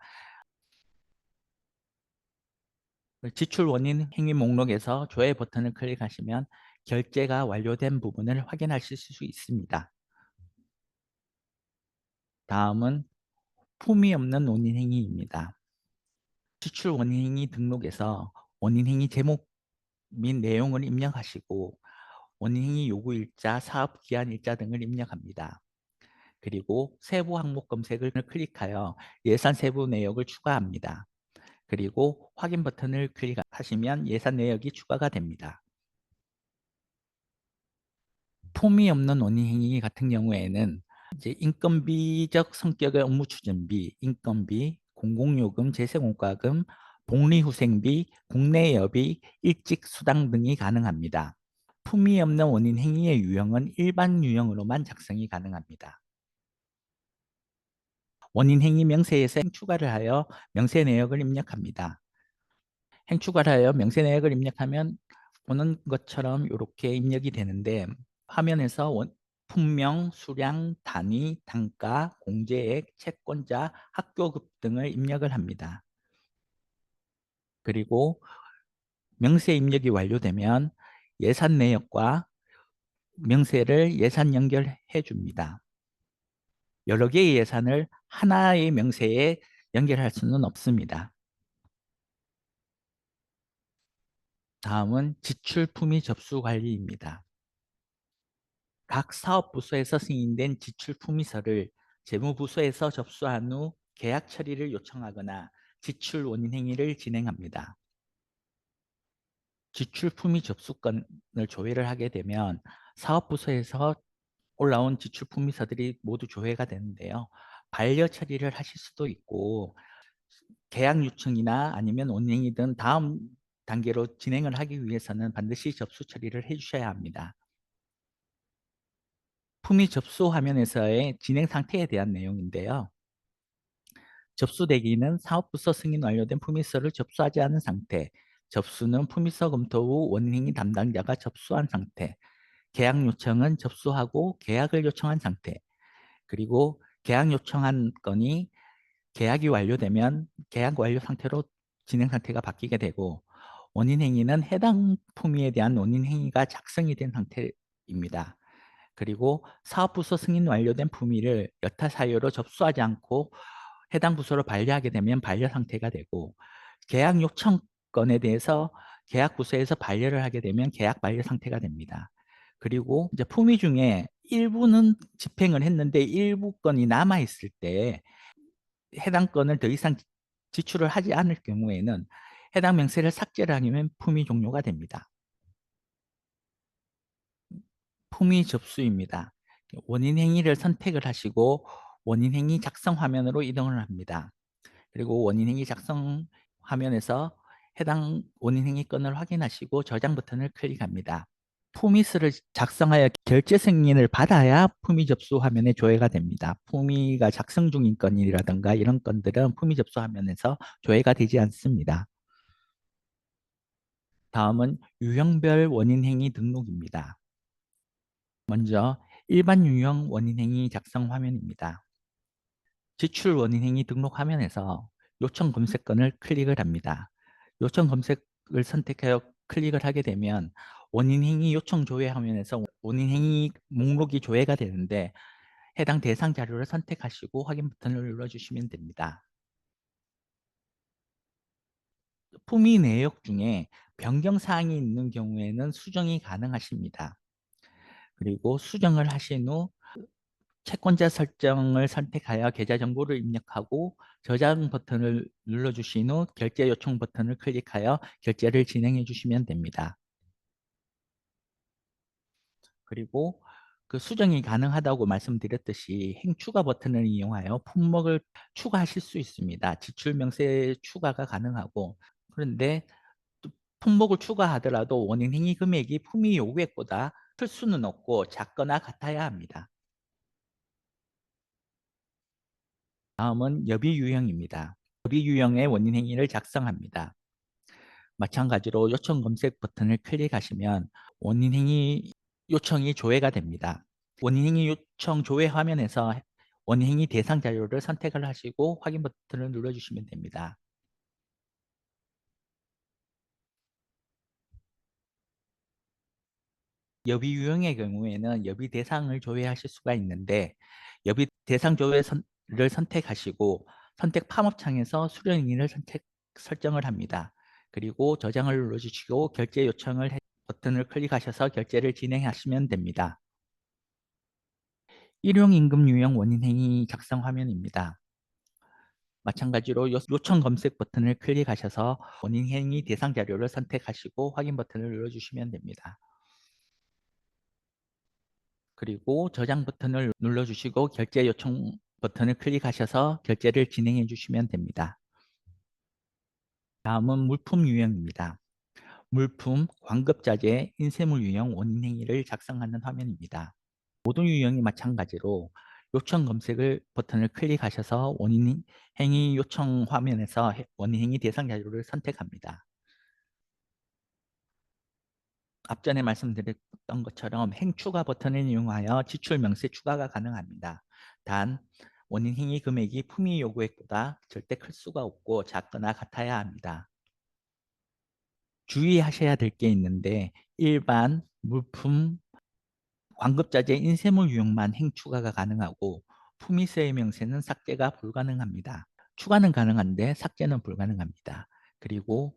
지출 원인 행위 목록에서 조회 버튼을 클릭하시면 결제가 완료된 부분을 확인하실 수 있습니다. 다음은 품위 없는 원인 행위입니다. 지출 원인 행위 등록에서 원인 행위 제목 및 내용을 입력하시고 원인 행위 요구 일자, 사업 기한 일자 등을 입력합니다. 그리고 세부 항목 검색을 클릭하여 예산 세부 내역을 추가합니다. 그리고 확인 버튼을 클릭하시면 예산 내역이 추가가 됩니다. 품위 없는 원인 행위 같은 경우에는 이제 인건비적 성격의 업무 추진비, 인건비, 공공요금, 재생원가금, 복리후생비, 국내 여비, 일직 수당 등이 가능합니다. 품위 없는 원인 행위의 유형은 일반 유형으로만 작성이 가능합니다. 원인 행위 명세에서 추가를 하여 명세 내역을 입력합니다. 행추가를 하여 명세 내역을 입력하면 보는 것처럼 이렇게 입력이 되는데 화면에서 품명, 수량, 단위, 단가, 공제액, 채권자, 학교급 등을 입력을 합니다. 그리고 명세 입력이 완료되면 예산 내역과 명세를 예산 연결해 줍니다. 여러 개의 예산을 하나의 명세에 연결할 수는 없습니다. 다음은 지출 품위 접수 관리입니다. 각 사업부서에서 승인된 지출 품위서를 재무부서에서 접수한 후 계약 처리를 요청하거나 지출 원인 행위를 진행합니다. 지출 품위 접수권을 조회를 하게 되면 사업부서에서 올라온 지출 품위서들이 모두 조회가 되는데요. 반려 처리를 하실 수도 있고 계약 요청이나 아니면 원행이든 다음 단계로 진행을 하기 위해서는 반드시 접수 처리를 해주셔야 합니다. 품위 접수 화면에서의 진행 상태에 대한 내용인데요. 접수 대기는 사업부서 승인 완료된 품위서를 접수하지 않은 상태, 접수는 품위서 검토 후 원행위 담당자가 접수한 상태, 계약 요청은 접수하고 계약을 요청한 상태, 그리고 계약 요청한 건이 계약이 완료되면 계약 완료 상태로 진행 상태가 바뀌게 되고 원인 행위는 해당 품위에 대한 원인 행위가 작성이 된 상태입니다. 그리고 사업부서 승인 완료된 품위를 여타 사유로 접수하지 않고 해당 부서로 반려하게 되면 반려 상태가 되고 계약 요청 건에 대해서 계약 부서에서 반려를 하게 되면 계약 반려 상태가 됩니다. 그리고 이제 품위 중에 일부는 집행을 했는데 일부 건이 남아 있을 때 해당 건을 더 이상 지출을 하지 않을 경우에는 해당 명세를 삭제를 하면 품위 종료가 됩니다. 품위 접수입니다. 원인 행위를 선택을 하시고 원인 행위 작성 화면으로 이동을 합니다. 그리고 원인 행위 작성 화면에서 해당 원인 행위 건을 확인하시고 저장 버튼을 클릭합니다. 품위스를 작성하여 결제 승인을 받아야 품위 접수 화면에 조회가 됩니다. 품위가 작성 중인 건이라든가 이런 건들은 품위 접수 화면에서 조회가 되지 않습니다. 다음은 유형별 원인행위 등록입니다. 먼저 일반 유형 원인행위 작성 화면입니다. 지출 원인행위 등록 화면에서 요청 검색건을 클릭을 합니다. 요청 검색을 선택하여 클릭을 하게 되면 원인행위 요청 조회 화면에서 원인행위 목록이 조회가 되는데 해당 대상 자료를 선택하시고 확인 버튼을 눌러주시면 됩니다. 품위 내역 중에 변경 사항이 있는 경우에는 수정이 가능하십니다. 그리고 수정을 하신 후 채권자 설정을 선택하여 계좌 정보를 입력하고 저장 버튼을 눌러주신 후 결제 요청 버튼을 클릭하여 결제를 진행해 주시면 됩니다. 그리고 그 수정이 가능하다고 말씀드렸듯이 행추가 버튼을 이용하여 품목을 추가하실 수 있습니다. 지출 명세 추가가 가능하고 그런데 또 품목을 추가하더라도 원인 행위 금액이 품위 요구액보다 클 수는 없고 작거나 같아야 합니다. 다음은 여비 유형입니다. 여비 유형의 원인 행위를 작성합니다. 마찬가지로 요청 검색 버튼을 클릭하시면 원인 행위 요청이 조회가 됩니다. 원인 행위 요청 조회 화면에서 원인 행위 대상 자료를 선택을 하시고 확인 버튼을 눌러주시면 됩니다. 여비 유형의 경우에는 여비 대상을 조회하실 수가 있는데 여비 대상 조회를 선택하시고 선택 팝업 창에서 수령인을 설정을 합니다. 그리고 저장을 눌러주시고 결제 요청을 버튼을 클릭하셔서 결제를 진행하시면 됩니다. 일용임금 유형 원인행위 작성 화면입니다. 마찬가지로 요청 검색 버튼을 클릭하셔서 원인행위 대상 자료를 선택하시고 확인 버튼을 눌러주시면 됩니다. 그리고 저장 버튼을 눌러주시고 결제 요청 버튼을 클릭하셔서 결제를 진행해 주시면 됩니다. 다음은 물품 유형입니다. 물품, 광급자재, 인쇄물 유형 원인행위를 작성하는 화면입니다. 모든 유형이 마찬가지로 요청 검색을 버튼을 클릭하셔서 원인 행위 요청 화면에서 원인 행위 대상 자료를 선택합니다. 앞전에 말씀드렸던 것처럼 행추가 버튼을 이용하여 지출 명세 추가가 가능합니다. 단 원인 행위 금액이 품위 요구액보다 절대 클 수가 없고 작거나 같아야 합니다. 주의하셔야 될 게 있는데 일반 물품 완급자재 인쇄물 유형만 행추가가 가능하고 품위서의 명세는 삭제가 불가능합니다. 추가는 가능한데 삭제는 불가능합니다. 그리고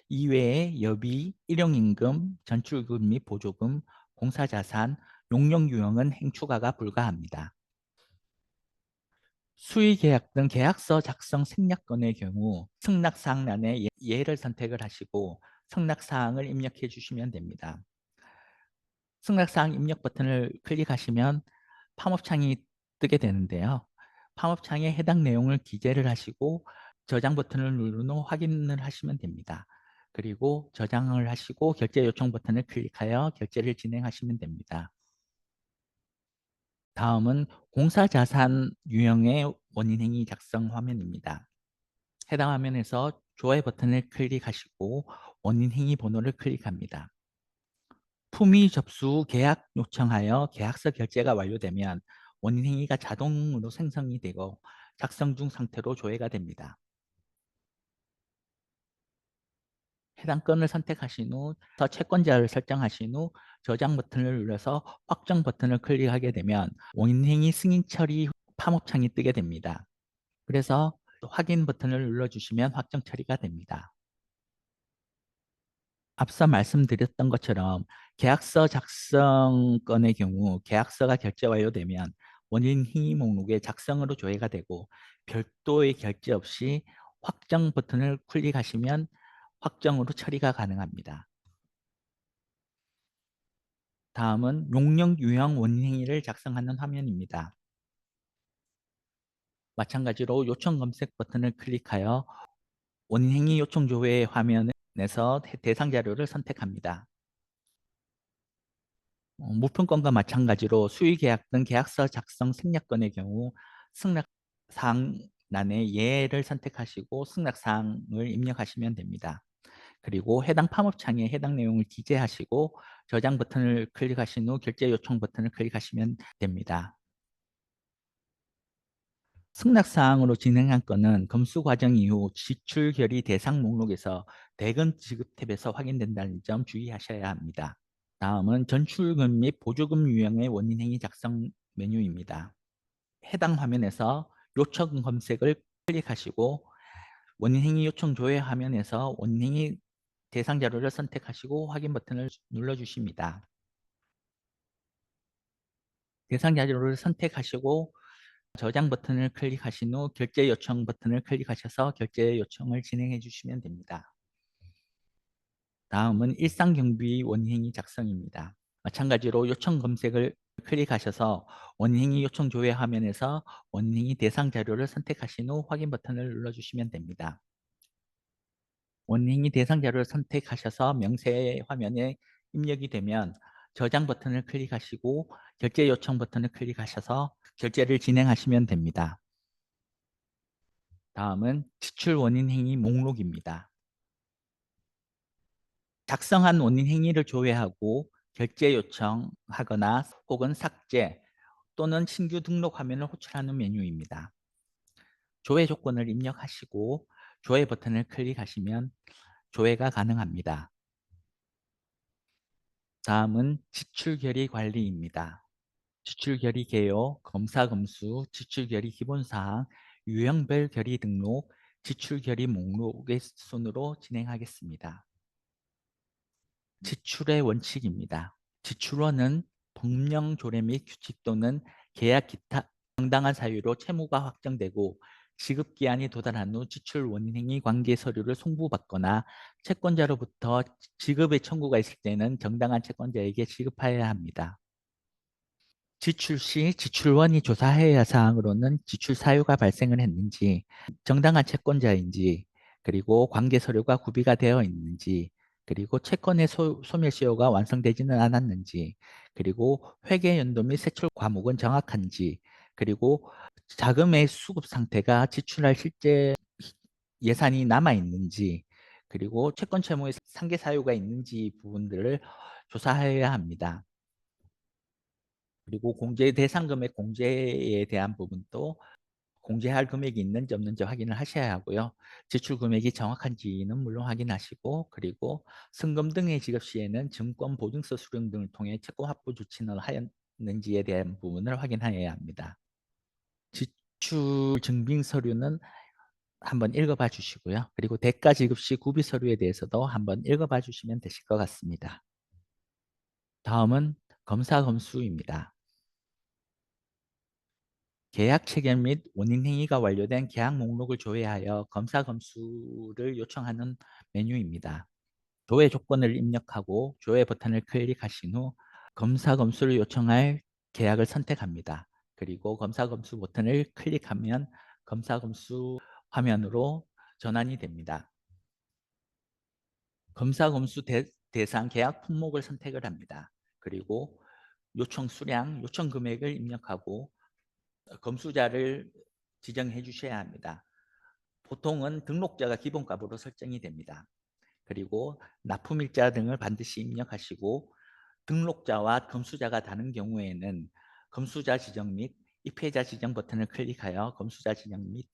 이외에 여비, 일용임금, 전출금 및 보조금, 공사자산, 용역유형은 행추가가 불가합니다. 수의계약 등 계약서 작성 생략건의 경우 승낙사항란에 예를 선택을 하시고 승낙사항을 입력해 주시면 됩니다. 승낙사항 입력 버튼을 클릭하시면 팝업창이 뜨게 되는데요. 팝업창에 해당 내용을 기재를 하시고 저장 버튼을 누른 후 확인을 하시면 됩니다. 그리고 저장을 하시고 결제 요청 버튼을 클릭하여 결제를 진행하시면 됩니다. 다음은 공사자산 유형의 원인행위 작성 화면입니다. 해당 화면에서 좋아요 버튼을 클릭하시고 원인행위 번호를 클릭합니다. 품위 접수 후 계약 요청하여 계약서 결제가 완료되면 원인행위가 자동으로 생성이 되고 작성 중 상태로 조회가 됩니다. 해당 건을 선택하신 후 채권자를 설정하신 후 저장 버튼을 눌러서 확정 버튼을 클릭하게 되면 원인행위 승인 처리 팝업창이 뜨게 됩니다. 그래서 확인 버튼을 눌러주시면 확정 처리가 됩니다. 앞서 말씀드렸던 것처럼 계약서 작성 건의 경우 계약서가 결제 완료되면 원인 행위 목록에 작성으로 조회가 되고 별도의 결제 없이 확정 버튼을 클릭하시면 확정으로 처리가 가능합니다. 다음은 용역 유형 원인 행위를 작성하는 화면입니다. 마찬가지로 요청 검색 버튼을 클릭하여 원인 행위 요청 조회 화면에서 대상 자료를 선택합니다. 물품건과 마찬가지로 수의계약 등 계약서 작성 생략건의 경우 승낙사항란에 예를 선택하시고 승낙사항을 입력하시면 됩니다. 그리고 해당 팝업창에 해당 내용을 기재하시고 저장 버튼을 클릭하신 후 결제 요청 버튼을 클릭하시면 됩니다. 승낙사항으로 진행한 건은 검수 과정 이후 지출 결의 대상 목록에서 대금 지급 탭에서 확인된다는 점 주의하셔야 합니다. 다음은 전출금 및 보조금 유형의 원인행위 작성 메뉴입니다. 해당 화면에서 요청 검색을 클릭하시고 원인행위 요청 조회 화면에서 원인행위 대상 자료를 선택하시고 확인 버튼을 눌러주십니다. 대상 자료를 선택하시고 저장 버튼을 클릭하신 후 결제 요청 버튼을 클릭하셔서 결제 요청을 진행해 주시면 됩니다. 다음은 일상경비 원인행위 작성입니다. 마찬가지로 요청 검색을 클릭하셔서 원인행위 요청 조회 화면에서 원인행위 대상 자료를 선택하신 후 확인 버튼을 눌러주시면 됩니다. 원인행위 대상 자료를 선택하셔서 명세 화면에 입력이 되면 저장 버튼을 클릭하시고 결제 요청 버튼을 클릭하셔서 결제를 진행하시면 됩니다. 다음은 지출 원인 행위 목록입니다. 작성한 원인 행위를 조회하고 결제 요청하거나 혹은 삭제 또는 신규 등록 화면을 호출하는 메뉴입니다. 조회 조건을 입력하시고 조회 버튼을 클릭하시면 조회가 가능합니다. 다음은 지출 결의 관리입니다. 지출 결의 개요, 검사 검수, 지출 결의 기본사항, 유형별 결의 등록, 지출 결의 목록의 순으로 진행하겠습니다. 지출의 원칙입니다. 지출원은 법령 조례 및 규칙 또는 계약 기타 정당한 사유로 채무가 확정되고 지급기한이 도달한 후 지출 원인행위 관계 서류를 송부받거나 채권자로부터 지급의 청구가 있을 때는 정당한 채권자에게 지급하여야 합니다. 지출 시 지출원이 조사해야 할 사항으로는 지출 사유가 발생을 했는지, 정당한 채권자인지, 그리고 관계 서류가 구비가 되어 있는지, 그리고 채권의 소멸시효가 완성되지는 않았는지, 그리고 회계 연도 및 세출 과목은 정확한지, 그리고 자금의 수급 상태가 지출할 실제 예산이 남아 있는지, 그리고 채권 채무에 상계 사유가 있는지 부분들을 조사해야 합니다. 그리고 공제 대상 금액 공제에 대한 부분도 공제할 금액이 있는지 없는지 확인을 하셔야 하고요. 지출 금액이 정확한지는 물론 확인하시고, 그리고 승금 등의 지급 시에는 증권 보증서 수령 등을 통해 채권 확보 조치는 하였는지에 대한 부분을 확인해야 합니다. 지출 증빙 서류는 한번 읽어봐 주시고요. 그리고 대가 지급 시 구비 서류에 대해서도 한번 읽어봐 주시면 되실 것 같습니다. 다음은 검사 검수입니다. 계약 체결 및 원인 행위가 완료된 계약 목록을 조회하여 검사 검수를 요청하는 메뉴입니다. 조회 조건을 입력하고 조회 버튼을 클릭하신 후 검사 검수를 요청할 계약을 선택합니다. 그리고 검사 검수 버튼을 클릭하면 검사 검수 화면으로 전환이 됩니다. 검사 검수 대상 계약 품목을 선택을 합니다. 그리고 요청 수량, 요청 금액을 입력하고 검수자를 지정해 주셔야 합니다. 보통은 등록자가 기본값으로 설정이 됩니다. 그리고 납품일자 등을 반드시 입력하시고 등록자와 검수자가 다른 경우에는 검수자 지정 및 입회자 지정 버튼을 클릭하여 검수자 지정 및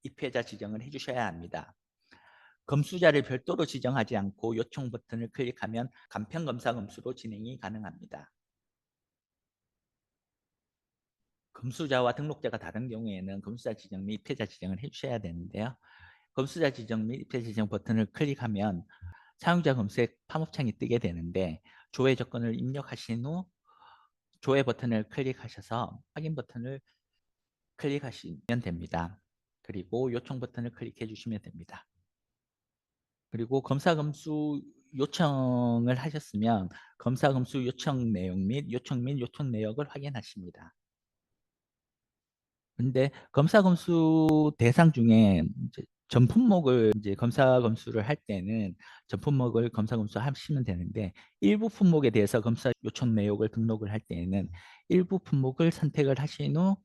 입회자 지정을 해주셔야 합니다. 검수자를 별도로 지정하지 않고 요청 버튼을 클릭하면 간편검사 검수로 진행이 가능합니다. 검수자와 등록자가 다른 경우에는 검수자 지정 및 입회자 지정을 해주셔야 되는데요. 검수자 지정 및 입회자 지정 버튼을 클릭하면 사용자 검색 팝업창이 뜨게 되는데 조회 조건을 입력하신 후 조회 버튼을 클릭하셔서 확인 버튼을 클릭하시면 됩니다. 그리고 요청 버튼을 클릭해 주시면 됩니다. 그리고 검사 검수 요청을 하셨으면 검사 검수 요청 내용 및 요청 내역을 확인하십니다. 근데 검사 검수 대상 중에 이제 전 품목을 이제 검사 검수를 할 때는 전 품목을 검사 검수하시면 되는데 일부 품목에 대해서 검사 요청 내역을 등록을 할 때에는 일부 품목을 선택을 하신 후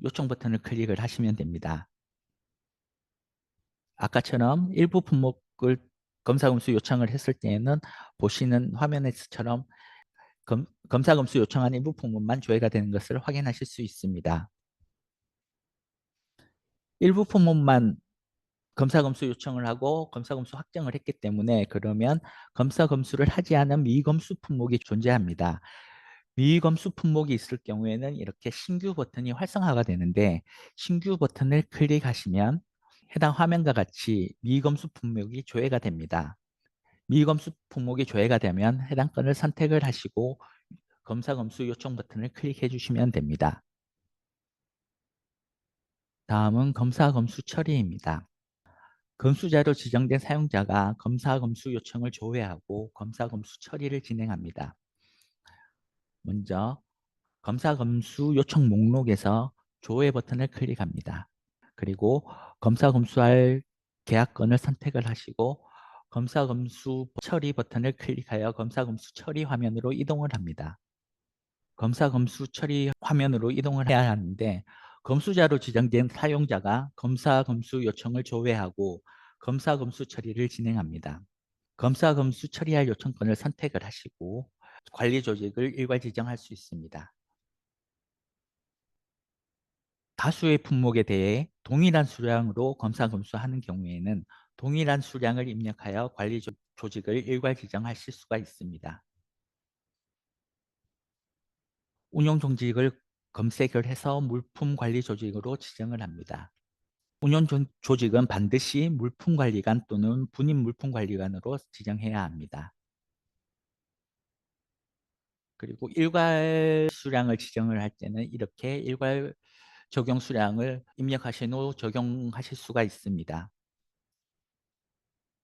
요청 버튼을 클릭을 하시면 됩니다. 아까처럼 일부 품목을 검사 검수 요청을 했을 때에는 보시는 화면에서처럼 검사 검수 요청한 일부 품목만 조회가 되는 것을 확인하실 수 있습니다. 일부 품목만 검사 검수 요청을 하고 검사 검수 확정을 했기 때문에 그러면 검사 검수를 하지 않은 미검수 품목이 존재합니다. 미검수 품목이 있을 경우에는 이렇게 신규 버튼이 활성화가 되는데 신규 버튼을 클릭하시면 해당 화면과 같이 미검수 품목이 조회가 됩니다. 미검수 품목이 조회가 되면 해당 건을 선택을 하시고 검사 검수 요청 버튼을 클릭해 주시면 됩니다. 다음은 검사 검수 처리입니다. 검수자로 지정된 사용자가 검사 검수 요청을 조회하고 검사 검수 처리를 진행합니다. 먼저 검사 검수 요청 목록에서 조회 버튼을 클릭합니다. 그리고 검사 검수할 계약건을 선택을 하시고 검사 검수 처리 버튼을 클릭하여 검사 검수 처리 화면으로 이동을 합니다. 검사 검수 처리 화면으로 이동을 해야 하는데 검수자로 지정된 사용자가 검사 검수 요청을 조회하고 검사 검수 처리를 진행합니다. 검사 검수 처리할 요청권을 선택을 하시고 관리 조직을 일괄 지정할 수 있습니다. 다수의 품목에 대해 동일한 수량으로 검사 검수하는 경우에는 동일한 수량을 입력하여 관리 조직을 일괄 지정하실 수가 있습니다. 운용 조직을 검색을 해서 물품 관리 조직으로 지정을 합니다. 운용 조직은 반드시 물품관리관 또는 분임 물품관리관으로 지정해야 합니다. 그리고 일괄 수량을 지정을 할 때는 이렇게 일괄 적용 수량을 입력하신 후 적용하실 수가 있습니다.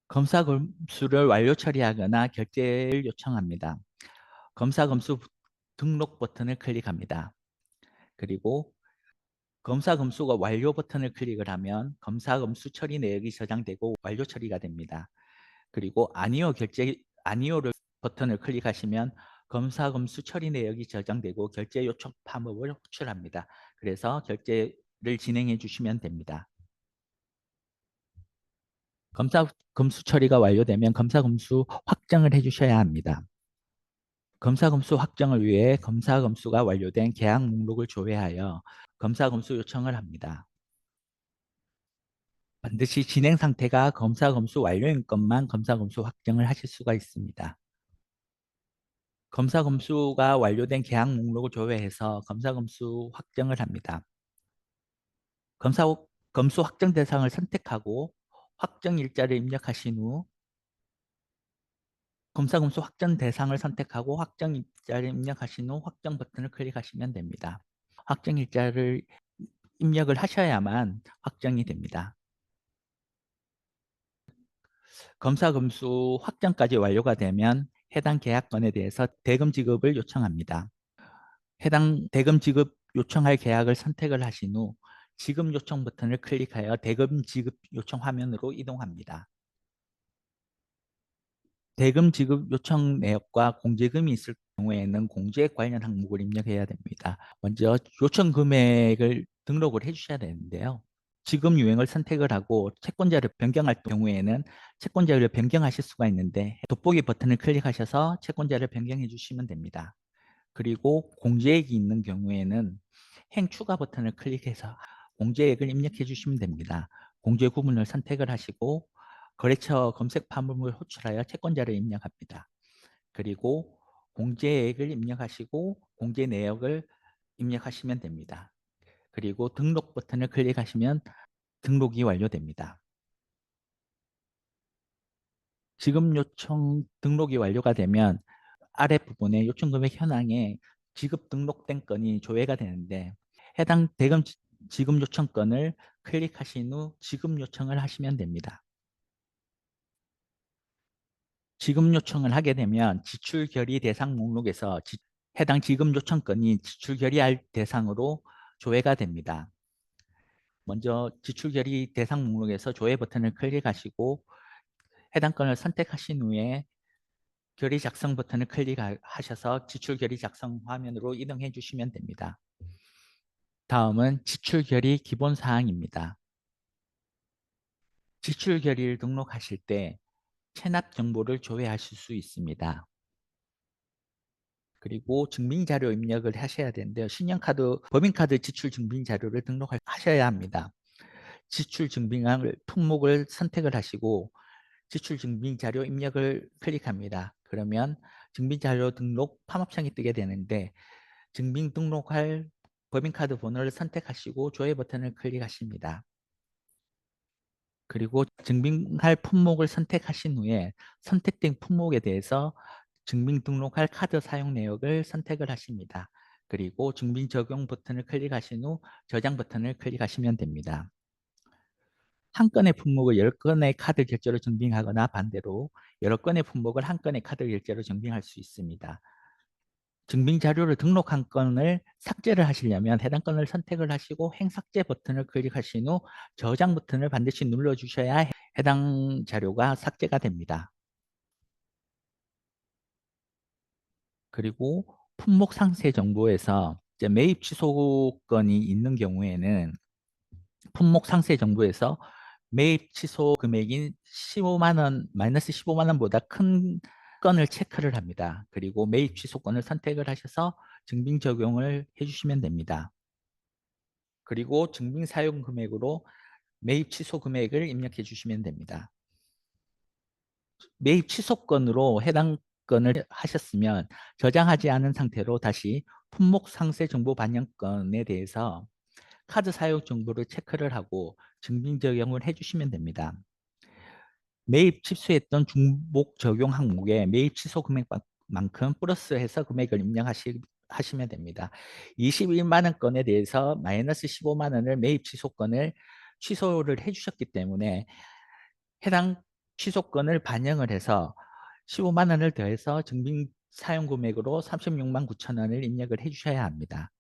검사 검수를 완료 처리하거나 결제를 요청합니다. 검사 검수 등록 버튼을 클릭합니다. 그리고 검사 검수가 완료 버튼을 클릭을 하면 검사 검수 처리 내역이 저장되고 완료 처리가 됩니다. 그리고 아니오를 버튼을 클릭하시면 검사 검수 처리 내역이 저장되고 결제 요청 팝업을 호출합니다. 그래서 결제를 진행해 주시면 됩니다. 검수 처리가 완료되면 검사 검수 확정을 해주셔야 합니다. 검사 검수 확정을 위해 검사 검수가 완료된 계약 목록을 조회하여 검사 검수 요청을 합니다. 반드시 진행 상태가 검사 검수 완료인 것만 검사 검수 확정을 하실 수가 있습니다. 검사 검수가 완료된 계약 목록을 조회해서 검사 검수 확정을 합니다. 검사 검수 확정 대상을 선택하고 확정 일자를 입력하신 후 검사 검수 확정 대상을 선택하고 확정 일자를 입력하신 후 확정 버튼을 클릭하시면 됩니다. 확정 일자를 입력을 하셔야만 확정이 됩니다. 검사 검수 확정까지 완료가 되면 해당 계약건에 대해서 대금 지급을 요청합니다. 해당 대금 지급 요청할 계약을 선택을 하신 후 지급 요청 버튼을 클릭하여 대금 지급 요청 화면으로 이동합니다. 대금 지급 요청 내역과 공제금이 있을 경우에는 공제 관련 항목을 입력해야 됩니다. 먼저 요청 금액을 등록을 해주셔야 되는데요. 지급 유형을 선택을 하고 채권자를 변경할 경우에는 채권자를 변경하실 수가 있는데 돋보기 버튼을 클릭하셔서 채권자를 변경해 주시면 됩니다. 그리고 공제액이 있는 경우에는 행 추가 버튼을 클릭해서 공제액을 입력해 주시면 됩니다. 공제 구문을 선택을 하시고 거래처 검색 파문을 호출하여 채권자를 입력합니다. 그리고 공제액을 입력하시고 공제 내역을 입력하시면 됩니다. 그리고 등록 버튼을 클릭하시면 등록이 완료됩니다. 지급 요청 등록이 완료가 되면 아랫부분에 요청금액 현황에 지급 등록된 건이 조회가 되는데 해당 대금 지급 요청건을 클릭하신 후 지급 요청을 하시면 됩니다. 지급 요청을 하게 되면 지출 결의 대상 목록에서 해당 지급 요청건이 지출 결의할 대상으로 조회가 됩니다. 먼저 지출 결의 대상 목록에서 조회 버튼을 클릭하시고 해당 건을 선택하신 후에 결의 작성 버튼을 클릭하셔서 지출 결의 작성 화면으로 이동해 주시면 됩니다. 다음은 지출 결의 기본 사항입니다. 지출 결의를 등록하실 때 체납 정보를 조회하실 수 있습니다. 그리고 증빙자료 입력을 하셔야 되는데요. 신용카드, 법인카드 지출 증빙자료를 등록하셔야 합니다. 지출 증빙할 품목을 선택을 하시고 지출 증빙자료 입력을 클릭합니다. 그러면 증빙자료 등록 팝업창이 뜨게 되는데 증빙 등록할 법인카드 번호를 선택하시고 조회 버튼을 클릭하십니다. 그리고 증빙할 품목을 선택하신 후에 선택된 품목에 대해서 증빙 등록할 카드 사용 내역을 선택을 하십니다. 그리고 증빙 적용 버튼을 클릭하신 후 저장 버튼을 클릭하시면 됩니다. 한 건의 품목을 10건의 카드 결제로 증빙하거나 반대로 여러 건의 품목을 한 건의 카드 결제로 증빙할 수 있습니다. 증빙 자료를 등록한 건을 삭제를 하시려면 해당 건을 선택을 하시고 행삭제 버튼을 클릭하신 후 저장 버튼을 반드시 눌러주셔야 해당 자료가 삭제가 됩니다. 그리고 품목 상세 정보에서 이제 매입 취소 건이 있는 경우에는 품목 상세 정보에서 매입 취소 금액인 15만 원, 마이너스 15만 원보다 큰 건을 체크를 합니다. 그리고 매입 취소권을 선택을 하셔서 증빙 적용을 해주시면 됩니다. 그리고 증빙 사용 금액으로 매입 취소 금액을 입력해 주시면 됩니다. 매입 취소건으로 해당 건을 하셨으면 저장하지 않은 상태로 다시 품목 상세 정보 반영건에 대해서 카드 사용 정보를 체크를 하고 증빙 적용을 해주시면 됩니다. 매입 취소했던 중복 적용 항목에 매입 취소 금액만큼 플러스해서 금액을 입력하시면 됩니다. 21만 원 건에 대해서 마이너스 15만 원을 매입 취소건을 취소를 해주셨기 때문에 해당 취소건을 반영을 해서 15만 원을 더해서 증빙 사용 금액으로 36만 9천 원을 입력을 해주셔야 합니다.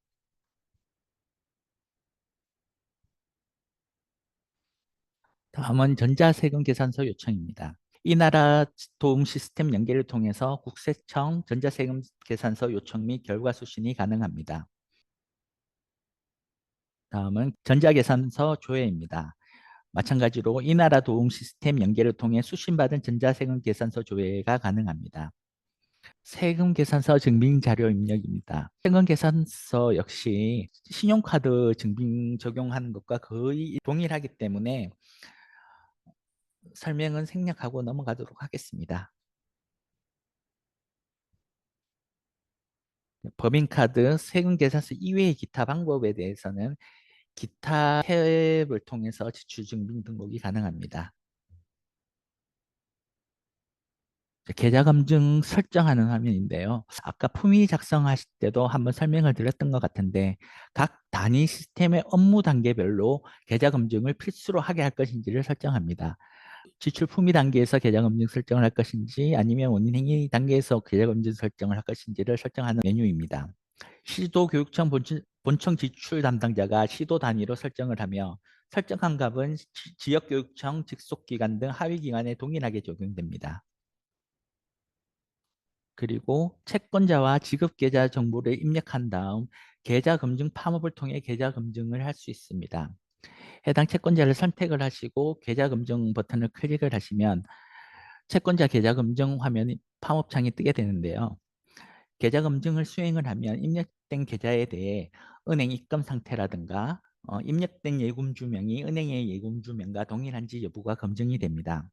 다음은 전자세금 계산서 요청입니다. 이 나라 도움 시스템 연계를 통해서 국세청 전자세금 계산서 요청 및 결과 수신이 가능합니다. 다음은 전자계산서 조회입니다. 마찬가지로 이 나라 도움 시스템 연계를 통해 수신받은 전자세금 계산서 조회가 가능합니다. 세금 계산서 증빙 자료 입력입니다. 세금 계산서 역시 신용카드 증빙 적용하는 것과 거의 동일하기 때문에 설명은 생략하고 넘어가도록 하겠습니다. 법인카드, 세금 계산서 이외의 기타 방법에 대해서는 기타 탭을 통해서 지출 증빙 등록이 가능합니다. 계좌 검증 설정하는 화면인데요. 아까 품위 작성하실 때도 한번 설명을 드렸던 것 같은데 각 단위 시스템의 업무 단계별로 계좌 검증을 필수로 하게 할 것인지를 설정합니다. 지출 품위 단계에서 계좌 검증 설정을 할 것인지 아니면 원인 행위 단계에서 계좌 검증 설정을 할 것인지를 설정하는 메뉴입니다. 시도교육청 본청 지출 담당자가 시도 단위로 설정을 하며 설정한 값은 지역교육청 직속기관 등 하위기관에 동일하게 적용됩니다. 그리고 채권자와 지급계좌 정보를 입력한 다음 계좌 검증 팝업을 통해 계좌 검증을 할 수 있습니다. 해당 채권자를 선택을 하시고 계좌 검증 버튼을 클릭을 하시면 채권자 계좌 검증 화면이 팝업창이 뜨게 되는데요. 계좌 검증을 수행을 하면 입력된 계좌에 대해 은행 입금 상태라든가 입력된 예금주명이 은행의 예금주명과 동일한지 여부가 검증이 됩니다.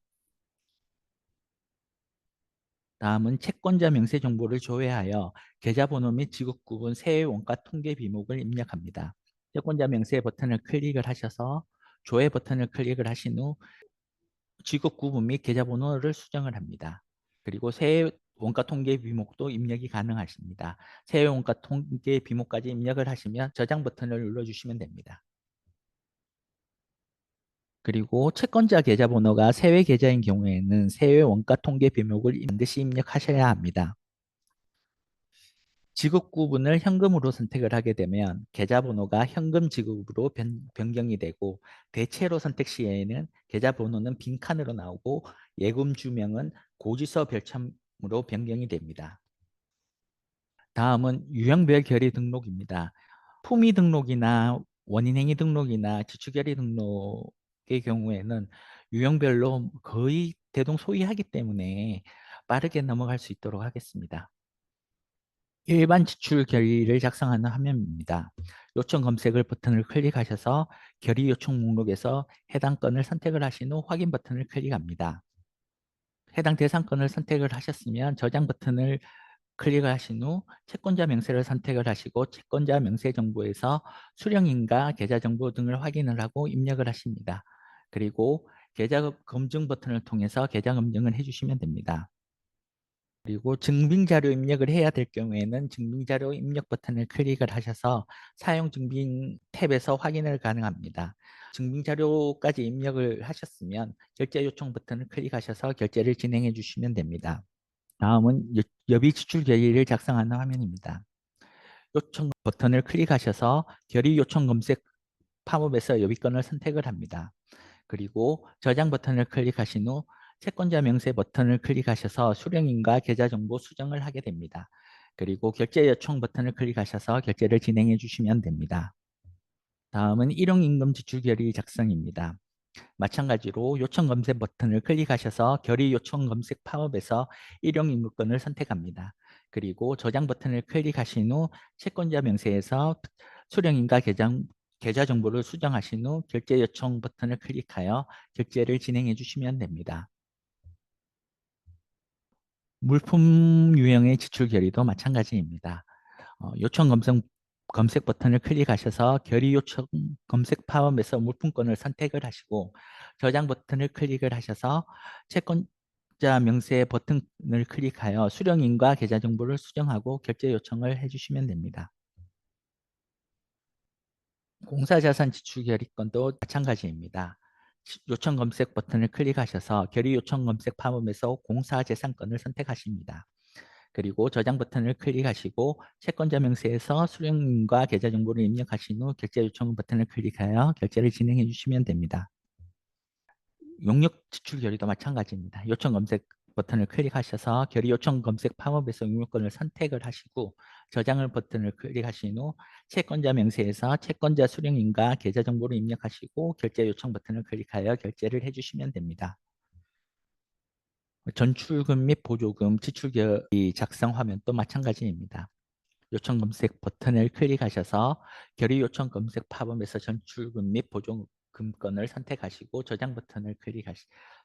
다음은 채권자 명세 정보를 조회하여 계좌번호 및 지급구분 세외 원가 통계 비목을 입력합니다. 채권자 명세 버튼을 클릭을 하셔서 조회 버튼을 클릭을 하신 후 지급구분 및 계좌번호를 수정을 합니다. 그리고 세외 원가 통계 비목도 입력이 가능하십니다. 세외 원가 통계 비목까지 입력을 하시면 저장 버튼을 눌러주시면 됩니다. 그리고 채권자 계좌번호가 세외 계좌인 경우에는 세외 원가 통계 비목을 반드시 입력하셔야 합니다. 지급 구분을 현금으로 선택을 하게 되면 계좌번호가 현금 지급으로 변경이 되고 대체로 선택 시에는 계좌번호는 빈칸으로 나오고 예금 주명은 고지서 별첨으로 변경이 됩니다. 다음은 유형별 결의 등록입니다. 품위 등록이나 원인행위 등록이나 지출결의 등록의 경우에는 유형별로 거의 대동소이하기 때문에 빠르게 넘어갈 수 있도록 하겠습니다. 일반 지출 결의를 작성하는 화면입니다. 요청 검색을 버튼을 클릭하셔서 결의 요청 목록에서 해당 건을 선택을 하신 후 확인 버튼을 클릭합니다. 해당 대상 건을 선택을 하셨으면 저장 버튼을 클릭하신 후 채권자 명세를 선택을 하시고 채권자 명세 정보에서 수령인과 계좌 정보 등을 확인을 하고 입력을 하십니다. 그리고 계좌 검증 버튼을 통해서 계좌 검증을 해주시면 됩니다. 그리고 증빙자료 입력을 해야 될 경우에는 증빙자료 입력 버튼을 클릭을 하셔서 사용 증빙 탭에서 확인을 가능합니다. 증빙자료까지 입력을 하셨으면 결제 요청 버튼을 클릭하셔서 결제를 진행해 주시면 됩니다. 다음은 여비 지출 결의를 작성하는 화면입니다. 요청 버튼을 클릭하셔서 결의 요청 검색 팝업에서 여비건을 선택을 합니다. 그리고 저장 버튼을 클릭하신 후 채권자 명세 버튼을 클릭하셔서 수령인과 계좌 정보 수정을 하게 됩니다. 그리고 결제 요청 버튼을 클릭하셔서 결제를 진행해 주시면 됩니다. 다음은 일용임금 지출 결의 작성입니다. 마찬가지로 요청 검색 버튼을 클릭하셔서 결의 요청 검색 팝업에서 일용임금권을 선택합니다. 그리고 저장 버튼을 클릭하신 후 채권자 명세에서 수령인과 계좌 정보를 수정하신 후 결제 요청 버튼을 클릭하여 결제를 진행해 주시면 됩니다. 물품 유형의 지출 결의도 마찬가지입니다. 요청 검색 버튼을 클릭하셔서 결의 요청 검색 팝업에서 물품권을 선택을 하시고 저장 버튼을 클릭을 하셔서 채권자 명세 버튼을 클릭하여 수령인과 계좌 정보를 수정하고 결제 요청을 해주시면 됩니다. 공사자산 지출 결의권도 마찬가지입니다. 요청 검색 버튼을 클릭하셔서 결의 요청 검색 팝업에서 공사재산권을 선택하십니다. 그리고 저장 버튼을 클릭하시고 채권자 명세에서 수령인과 계좌 정보를 입력하신 후 결제 요청 버튼을 클릭하여 결제를 진행해 주시면 됩니다. 용역 지출 결의도 마찬가지입니다. 요청 검색 버튼을 클릭하셔서 결의 요청 검색 팝업에서 응용권을 선택을 하시고 저장을 버튼을 클릭하신 후 채권자 명세에서 채권자 수령인과 계좌 정보를 입력하시고 결제 요청 버튼을 클릭하여 결제를 해주시면 됩니다. 전출금 및 보조금 지출결의 작성 화면도 마찬가지입니다. 요청 검색 버튼을 클릭하셔서 결의 요청 검색 팝업에서 전출금 및 보조금권을 선택하시고 저장 버튼을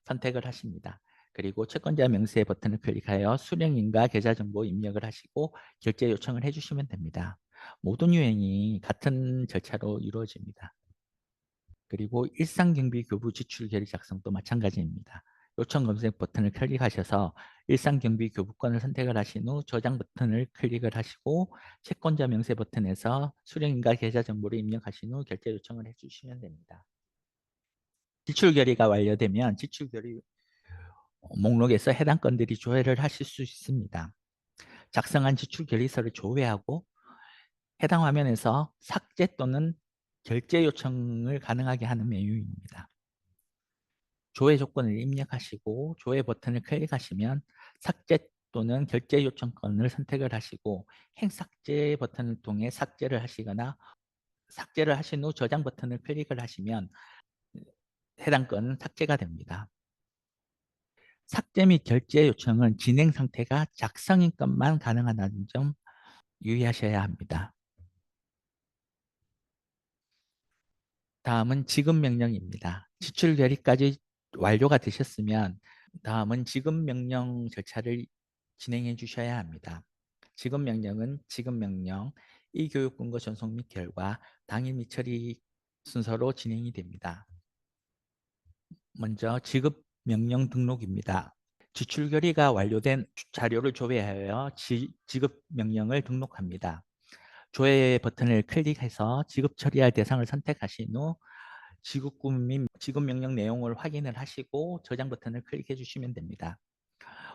선택을 하십니다. 그리고 채권자 명세 버튼을 클릭하여 수령인과 계좌 정보 입력을 하시고 결제 요청을 해주시면 됩니다. 모든 유형이 같은 절차로 이루어집니다. 그리고 일상경비교부 지출 결의 작성도 마찬가지입니다. 요청 검색 버튼을 클릭하셔서 일상경비교부권을 선택을 하신 후 저장 버튼을 클릭을 하시고 채권자 명세 버튼에서 수령인과 계좌 정보를 입력하신 후 결제 요청을 해주시면 됩니다. 지출 결의가 완료되면 지출 결의 목록에서 해당 건들이 조회를 하실 수 있습니다. 작성한 지출 결의서를 조회하고 해당 화면에서 삭제 또는 결제 요청을 가능하게 하는 메뉴입니다. 조회 조건을 입력하시고 조회 버튼을 클릭하시면 삭제 또는 결제 요청권을 선택을 하시고 행삭제 버튼을 통해 삭제를 하시거나 삭제를 하신 후 저장 버튼을 클릭을 하시면 해당 건은 삭제가 됩니다. 삭제 및 결제 요청은 진행 상태가 작성인 것만 가능하다는 점 유의하셔야 합니다. 다음은 지급 명령입니다. 지출 결의까지 완료가 되셨으면 다음은 지급 명령 절차를 진행해 주셔야 합니다. 지급 명령은 지급 명령, 이 교육권고 전송 및 결과, 당일 및 처리 순서로 진행이 됩니다. 먼저 지급 명령 등록입니다. 지출 결의가 완료된 자료를 조회하여 지급 명령을 등록합니다. 조회 버튼을 클릭해서 지급 처리할 대상을 선택하신 후 지급금 및 지급 명령 내용을 확인을 하시고 저장 버튼을 클릭해 주시면 됩니다.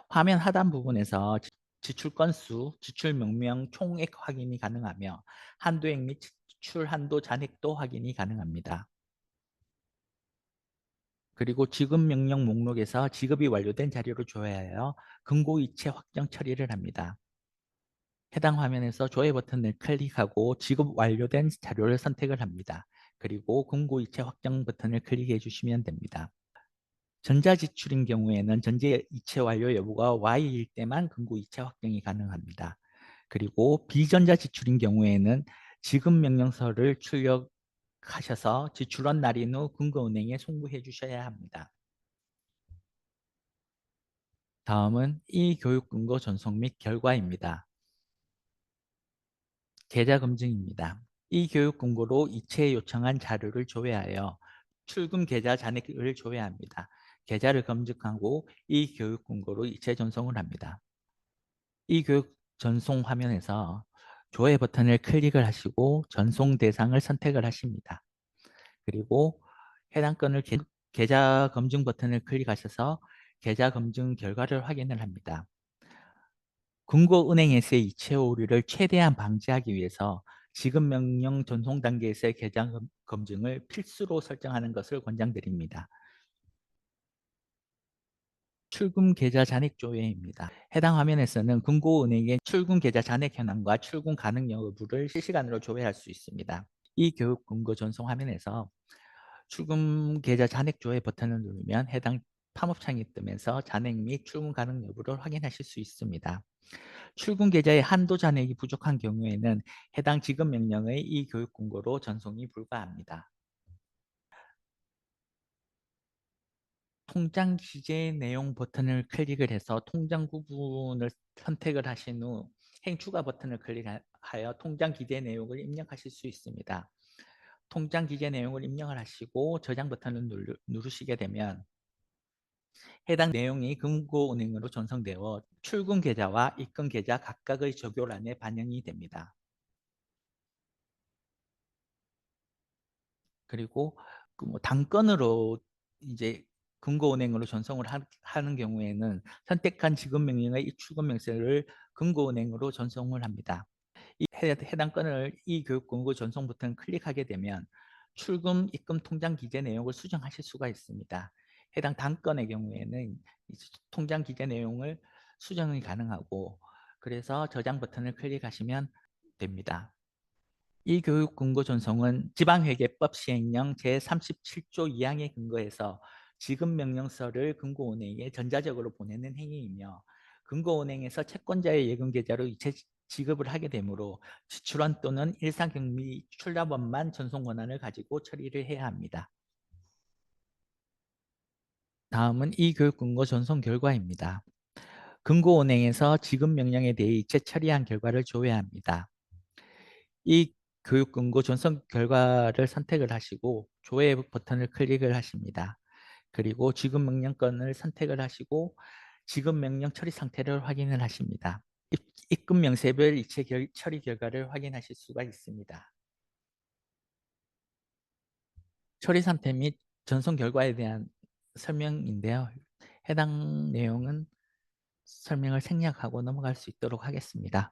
화면 하단 부분에서 지출 건수, 지출 명령 총액 확인이 가능하며 한도액 및 지출 한도 잔액도 확인이 가능합니다. 그리고 지급 명령 목록에서 지급이 완료된 자료를 조회하여 금고이체 확정 처리를 합니다. 해당 화면에서 조회 버튼을 클릭하고 지급 완료된 자료를 선택을 합니다. 그리고 금고이체 확정 버튼을 클릭해 주시면 됩니다. 전자지출인 경우에는 전자이체 완료 여부가 Y일 때만 금고이체 확정이 가능합니다. 그리고 비전자지출인 경우에는 지급 명령서를 출력하셔서 지출한 날인 후 금고은행에 송부해 주셔야 합니다. 다음은 이 교육금고 전송 및 결과입니다. 계좌 검증입니다. 이 교육금고로 이체 요청한 자료를 조회하여 출금 계좌 잔액을 조회합니다. 계좌를 검증하고 이 교육금고로 이체 전송을 합니다. 이 교육 전송 화면에서 조회 버튼을 클릭을 하시고 전송 대상을 선택을 하십니다. 그리고 해당 건을 계좌 검증 버튼을 클릭하셔서 계좌 검증 결과를 확인을 합니다. 금고은행에서의 이체 오류를 최대한 방지하기 위해서 지급 명령 전송 단계에서의 계좌 검증을 필수로 설정하는 것을 권장드립니다. 출금 계좌 잔액 조회입니다. 해당 화면에서는 금고은행의 출금 계좌 잔액 현황과 출금 가능 여부를 실시간으로 조회할 수 있습니다. 이 교육 금고 전송 화면에서 출금 계좌 잔액 조회 버튼을 누르면 해당 팝업창이 뜨면서 잔액 및 출금 가능 여부를 확인하실 수 있습니다. 출금 계좌의 한도 잔액이 부족한 경우에는 해당 지급 명령의 이 교육 공고로 전송이 불가합니다. 통장 기재 내용 버튼을 클릭을 해서 통장 구분을 선택을 하신 후 행추가 버튼을 클릭하여 통장 기재 내용을 입력하실 수 있습니다. 통장 기재 내용을 입력을 하시고 저장 버튼을 누르시게 되면 해당 내용이 금고은행으로 전송되어 출금 계좌와 입금 계좌 각각의 적요란에 반영이 됩니다. 그리고 그뭐 단건으로 이제 금고은행으로 전송을 하는 경우에는 선택한 지급 명령의 이 출금 명세를 금고은행으로 전송을 합니다. 이 해당 건을 이 교육금고 전송 버튼 클릭하게 되면 출금, 입금 통장 기재 내용을 수정하실 수가 있습니다. 해당 단건의 경우에는 이제 통장 기재 내용을 수정이 가능하고 그래서 저장 버튼을 클릭하시면 됩니다. 이 교육 근거 전송은 지방회계법 시행령 제37조 2항에 근거해서 지급 명령서를 금고은행에 전자적으로 보내는 행위이며 금고은행에서 채권자의 예금 계좌로 이체 지급을 하게 되므로 지출원 또는 일상경비 출납원만 전송 권한을 가지고 처리를 해야 합니다. 다음은 이 교육 근거 전송 결과입니다. 금고은행에서 지급 명령에 대해 이체 처리한 결과를 조회합니다. 이 교육 근거 전송 결과를 선택을 하시고 조회 버튼을 클릭을 하십니다. 그리고 지급 명령권을 선택을 하시고 지급 명령 처리 상태를 확인을 하십니다. 입금 명세별 이체 처리 결과를 확인하실 수가 있습니다. 처리 상태 및 전송 결과에 대한 설명인데요. 해당 내용은 설명을 생략하고 넘어갈 수 있도록 하겠습니다.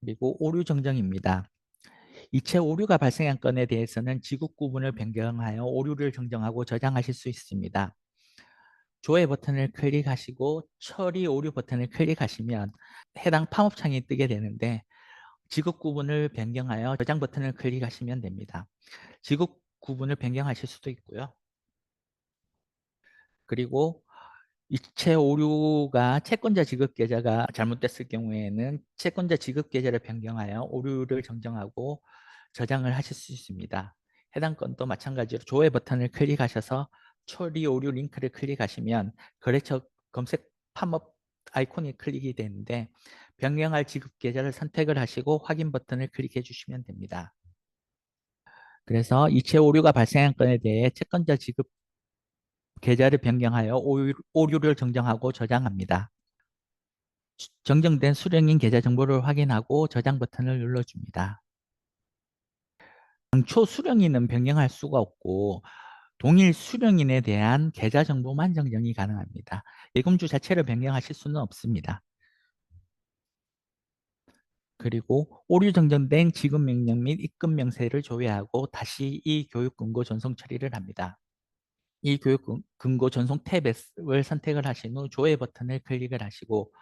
그리고 오류 정정입니다. 이체 오류가 발생한 건에 대해서는 지급 구분을 변경하여 오류를 정정하고 저장하실 수 있습니다. 조회 버튼을 클릭하시고 처리 오류 버튼을 클릭하시면 해당 팝업창이 뜨게 되는데 지급 구분을 변경하여 저장 버튼을 클릭하시면 됩니다. 지급 구분을 변경하실 수도 있고요. 그리고 이체 오류가 채권자 지급 계좌가 잘못됐을 경우에는 채권자 지급 계좌를 변경하여 오류를 정정하고 저장을 하실 수 있습니다. 해당 건도 마찬가지로 조회 버튼을 클릭하셔서 처리 오류 링크를 클릭하시면 거래처 검색 팝업 아이콘이 클릭이 되는데 변경할 지급 계좌를 선택을 하시고 확인 버튼을 클릭해 주시면 됩니다. 그래서 이체 오류가 발생한 건에 대해 채권자 지급 계좌를 변경하여 오류를 정정하고 저장합니다. 정정된 수령인 계좌 정보를 확인하고 저장 버튼을 눌러줍니다. 당초 수령인은 변경할 수가 없고 동일 수령인에 대한 계좌 정보만 정정이 가능합니다. 예금주 자체를 변경하실 수는 없습니다. 그리고 오류 정정된 지급 명령 및 입금 명세를 조회하고 다시 이 교육 근거 전송 처리를 합니다. 이 교육 근거 전송 탭을 선택을 하신 후 조회 버튼을 클릭을 하시고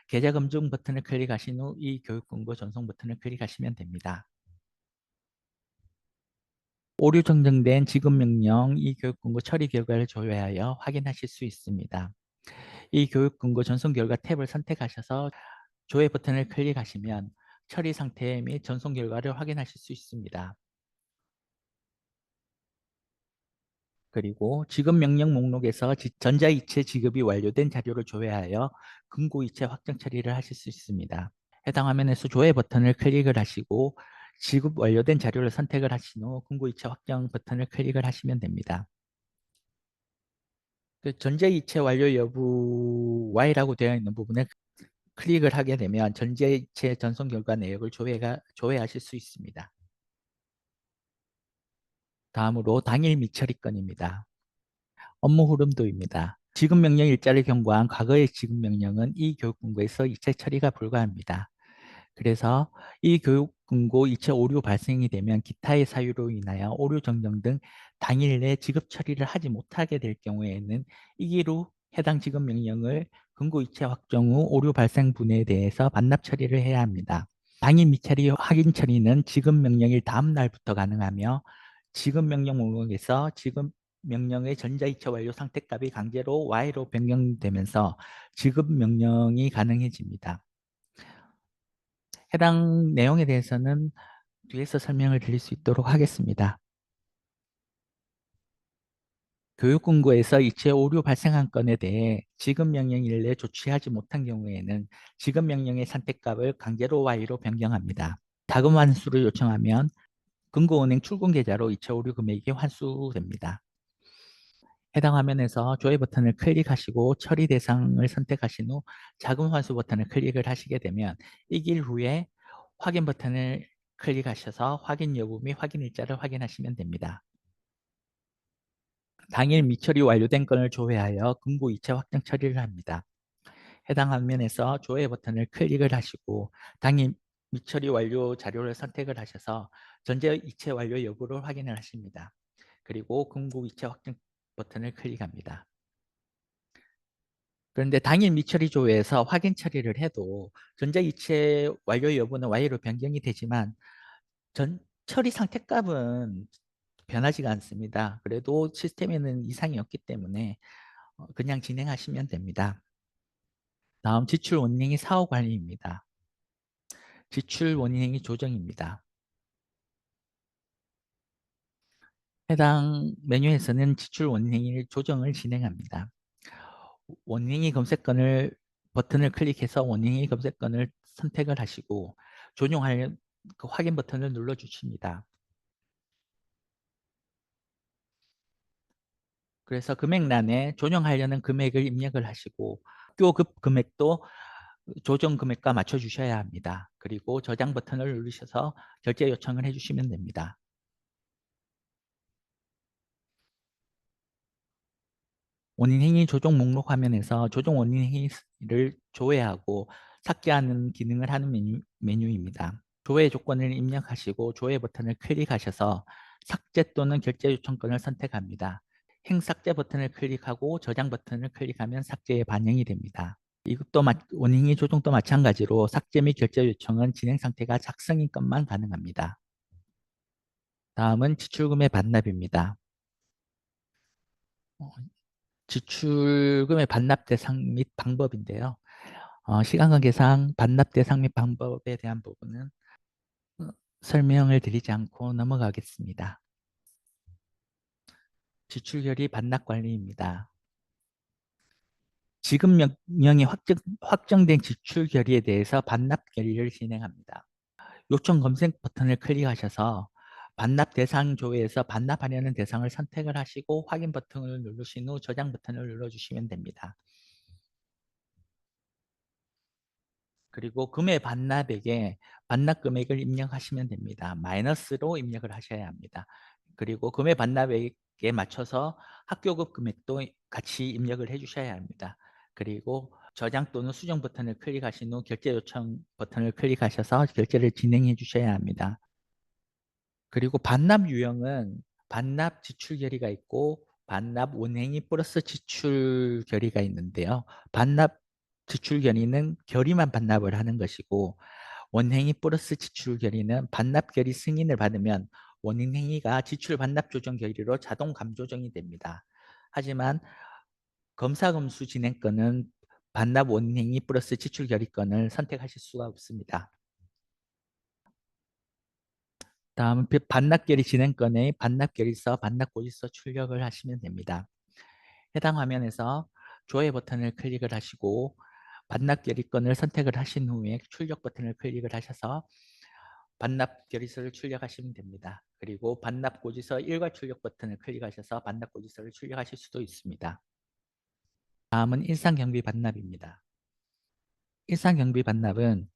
계좌 검증 버튼을 클릭하신 후 이 교육 근거 전송 버튼을 클릭하시면 됩니다. 오류 정정된 지급 명령 이 교육 근거 처리 결과를 조회하여 확인하실 수 있습니다. 이 교육 근거 전송 결과 탭을 선택하셔서 조회 버튼을 클릭하시면 처리 상태 및 전송 결과를 확인하실 수 있습니다. 그리고 지급 명령 목록에서 전자이체 지급이 완료된 자료를 조회하여 금고이체 확정 처리를 하실 수 있습니다. 해당 화면에서 조회 버튼을 클릭을 하시고 지급 완료된 자료를 선택을 하신 후 금고이체 확정 버튼을 클릭을 하시면 됩니다. 그 전자이체 완료 여부 Y라고 되어 있는 부분에 클릭을 하게 되면 전자이체 전송 결과 내역을 조회하실 수 있습니다. 다음으로 당일 미처리 건입니다. 업무 흐름도입니다. 지급 명령 일자를 경고한 과거의 지급 명령은 이 교육 근거에서 이체 처리가 불가합니다. 그래서 이 교육 근고 이체 오류 발생이 되면 기타의 사유로 인하여 오류 정정 등 당일 내 지급 처리를 하지 못하게 될 경우에는 이 기로 해당 지급 명령을 근고 이체 확정 후 오류 발생 분에 대해서 반납 처리를 해야 합니다. 당일 미처리 확인 처리는 지급 명령일 다음 날부터 가능하며 지급 명령 목록에서 지급 명령의 전자이체 완료 상태값이 강제로 Y로 변경되면서 지급 명령이 가능해집니다. 해당 내용에 대해서는 뒤에서 설명을 드릴 수 있도록 하겠습니다. 교육공고에서 이체 오류 발생한 건에 대해 지급 명령일 내 조치하지 못한 경우에는 지급 명령의 선택값을 강제로 Y로 변경합니다. 자금 환수를 요청하면 금고은행 출금 계좌로 이체 오류 금액이 환수됩니다. 해당 화면에서 조회 버튼을 클릭하시고 처리 대상을 선택하신 후 자금 환수 버튼을 클릭을 하시게 되면 이 길 후에 확인 버튼을 클릭하셔서 확인 여부 및 확인 일자를 확인하시면 됩니다. 당일 미처리 완료된 건을 조회하여 금고 이체 확정 처리를 합니다. 해당 화면에서 조회 버튼을 클릭을 하시고 당일 미처리 완료 자료를 선택을 하셔서 전제 이체 완료 여부를 확인을 하십니다. 그리고 금고 이체 확정 버튼을 클릭합니다. 그런데 당일 미처리 조회에서 확인 처리를 해도 전자이체 완료 여부는 Y로 변경이 되지만 처리 상태 값은 변하지가 않습니다. 그래도 시스템에는 이상이 없기 때문에 그냥 진행하시면 됩니다. 다음 지출 원행이 사후 관리입니다. 지출 원행이 조정입니다. 해당 메뉴에서는 지출 원행일 조정을 진행합니다. 원행이 검색건을 버튼을 클릭해서 원행이 검색건을 선택을 하시고 조정할 그 확인 버튼을 눌러 주십니다. 그래서 금액란에 조정하려는 금액을 입력을 하시고 학교급 금액도 조정 금액과 맞춰 주셔야 합니다. 그리고 저장 버튼을 누르셔서 결제 요청을 해주시면 됩니다. 원인행위 조정 목록 화면에서 조정 원인행위를 조회하고 삭제하는 기능을 하는 메뉴입니다. 조회 조건을 입력하시고 조회 버튼을 클릭하셔서 삭제 또는 결제 요청권을 선택합니다. 행삭제 버튼을 클릭하고 저장 버튼을 클릭하면 삭제에 반영이 됩니다. 이것도 원인이 조정도 마찬가지로 삭제 및 결제 요청은 진행 상태가 작성인 것만 가능합니다. 다음은 지출금의 반납입니다. 어, 지출금의 반납 대상 및 방법인데요. 시간 관계상 반납 대상 및 방법에 대한 부분은 어, 설명을 드리지 않고 넘어가겠습니다. 지출 결의 반납 관리입니다. 지급 명령이 확정된 지출 결의에 대해서 반납 결의를 진행합니다. 요청 검색 버튼을 클릭하셔서 반납 대상 조회에서 반납하려는 대상을 선택을 하시고 확인 버튼을 누르신 후 저장 버튼을 눌러주시면 됩니다. 그리고 금액 반납액에 반납 금액을 입력하시면 됩니다. 마이너스로 입력을 하셔야 합니다. 그리고 금액 반납액에 맞춰서 학교급 금액도 같이 입력을 해주셔야 합니다. 그리고 저장 또는 수정 버튼을 클릭하신 후 결제 요청 버튼을 클릭하셔서 결제를 진행해 주셔야 합니다. 그리고 반납 유형은 반납 지출 결의가 있고 반납 원행위 플러스 지출 결의가 있는데요. 반납 지출 결의는 결의만 반납을 하는 것이고 원행위 플러스 지출 결의는 반납 결의 승인을 받으면 원행위가 지출 반납 조정 결의로 자동 감조정이 됩니다. 하지만 검사검수 진행권은 반납 원행위 플러스 지출 결의권을 선택하실 수가 없습니다. 다음은 반납결의 진행권의 반납결의서, 반납고지서 출력을 하시면 됩니다. 해당 화면에서 조회 버튼을 클릭을 하시고 반납결의권을 선택을 하신 후에 출력 버튼을 클릭을 하셔서 반납결의서를 출력하시면 됩니다. 그리고 반납고지서 일괄 출력 버튼을 클릭하셔서 반납고지서를 출력하실 수도 있습니다. 다음은 일상경비 반납입니다. 일상경비 반납은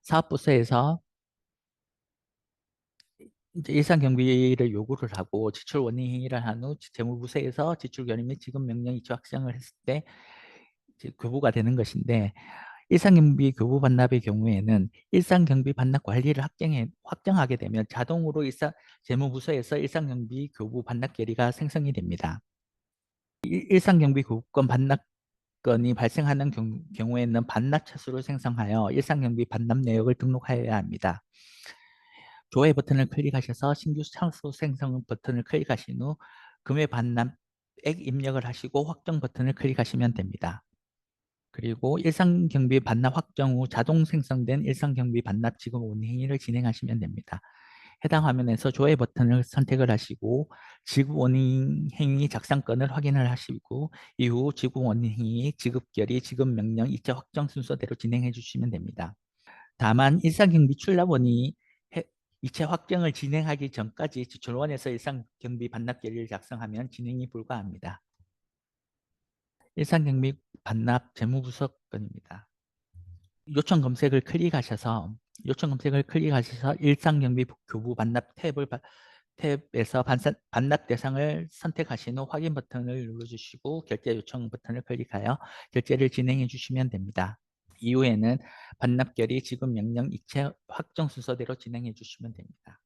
사업부서에서 이제 일상 경비를 요구를 하고 지출 원인 행위를 한 후 재무부서에서 지출 결의 및 지급 명령 이체 확정을 했을 때 이제 교부가 되는 것인데 일상 경비 교부 반납의 경우에는 일상 경비 반납 관리를 확정하게 되면 자동으로 재무부서에서 일상 경비 교부 반납 결의가 생성이 됩니다. 일상 경비 교부권 반납건이 발생하는 경우에는 반납 차수를 생성하여 일상 경비 반납 내역을 등록하여야 합니다. 조회 버튼을 클릭하셔서 신규 차수 생성 버튼을 클릭하신 후 금액 반납액 입력을 하시고 확정 버튼을 클릭하시면 됩니다. 그리고 일상경비 반납 확정 후 자동 생성된 일상경비 반납 지급 원행위를 진행하시면 됩니다. 해당 화면에서 조회 버튼을 선택을 하시고 지급 원행위 작성건을 확인을 하시고 이후 지급 원행위, 지급 결의, 지급 명령, 이체 확정 순서대로 진행해 주시면 됩니다. 다만 일상경비 출납원이 이체 확정을 진행하기 전까지 지출원에서 일상경비 반납 결의를 작성하면 진행이 불가합니다. 일상경비 반납 재무부서 건입니다. 요청 검색을 클릭하셔서 일상경비 교부 반납 탭에서 반납 대상을 선택하신 후 확인 버튼을 눌러주시고 결제 요청 버튼을 클릭하여 결제를 진행해 주시면 됩니다. 이후에는 반납결의 지급 명령 이체 확정 순서대로 진행해 주시면 됩니다.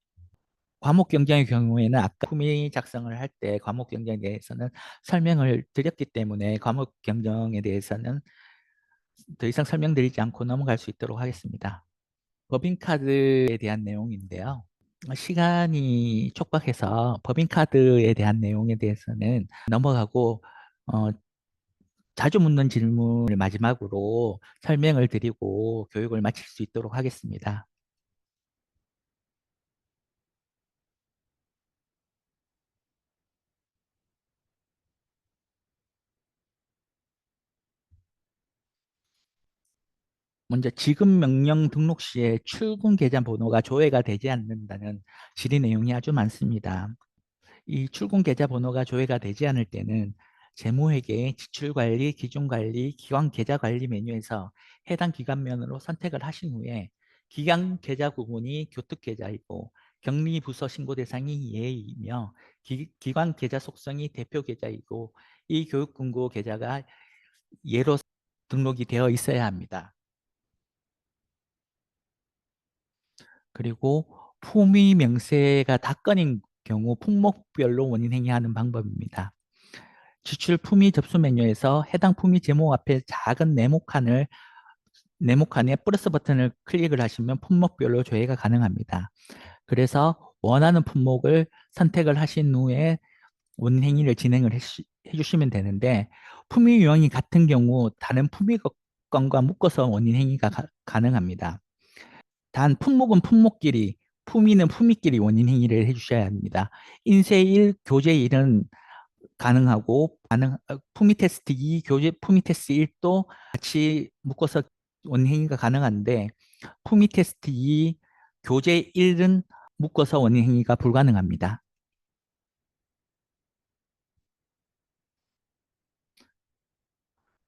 과목 경쟁의 경우에는 아까 품위 작성을 할 때 과목 경쟁에 대해서는 설명을 드렸기 때문에 과목 경쟁에 대해서는 더 이상 설명드리지 않고 넘어갈 수 있도록 하겠습니다. 법인카드에 대한 내용인데요. 시간이 촉박해서 법인카드에 대한 내용에 대해서는 넘어가고 어, 자주 묻는 질문을 마지막으로 설명을 드리고 교육을 마칠 수 있도록 하겠습니다. 먼저 지급 명령 등록 시에 출금 계좌 번호가 조회가 되지 않는다는 질의 내용이 아주 많습니다. 이 출금 계좌 번호가 조회가 되지 않을 때는 재무회계, 지출관리, 기준관리, 기관 계좌 관리 메뉴에서 해당 기관면으로 선택을 하신 후에 기관 계좌 구분이 교특계좌이고 격리부서 신고 대상이 예이며 기관 계좌 속성이 대표 계좌이고 이 교육금고 계좌가 예로 등록이 되어 있어야 합니다. 그리고 품위 명세가 다 건인 경우 품목별로 원인 행위하는 방법입니다. 지출 품위 접수 메뉴에서 해당 품위 제목 앞에 작은 네모칸에 플러스 버튼을 클릭을 하시면 품목별로 조회가 가능합니다. 그래서 원하는 품목을 선택을 하신 후에 원인 행위를 진행을 해주시면 되는데 품위 유형이 같은 경우 다른 품위건과 묶어서 원인 행위가 가능합니다. 단 품목은 품목끼리, 품위는 품위끼리 원인 행위를 해주셔야 합니다. 인쇄 1, 교재 1은 가능하고 품위 테스트 2, 교재 품위 테스트 1도 같이 묶어서 원인 행위가 가능한데 품위 테스트 2, 교재 1은 묶어서 원인 행위가 불가능합니다.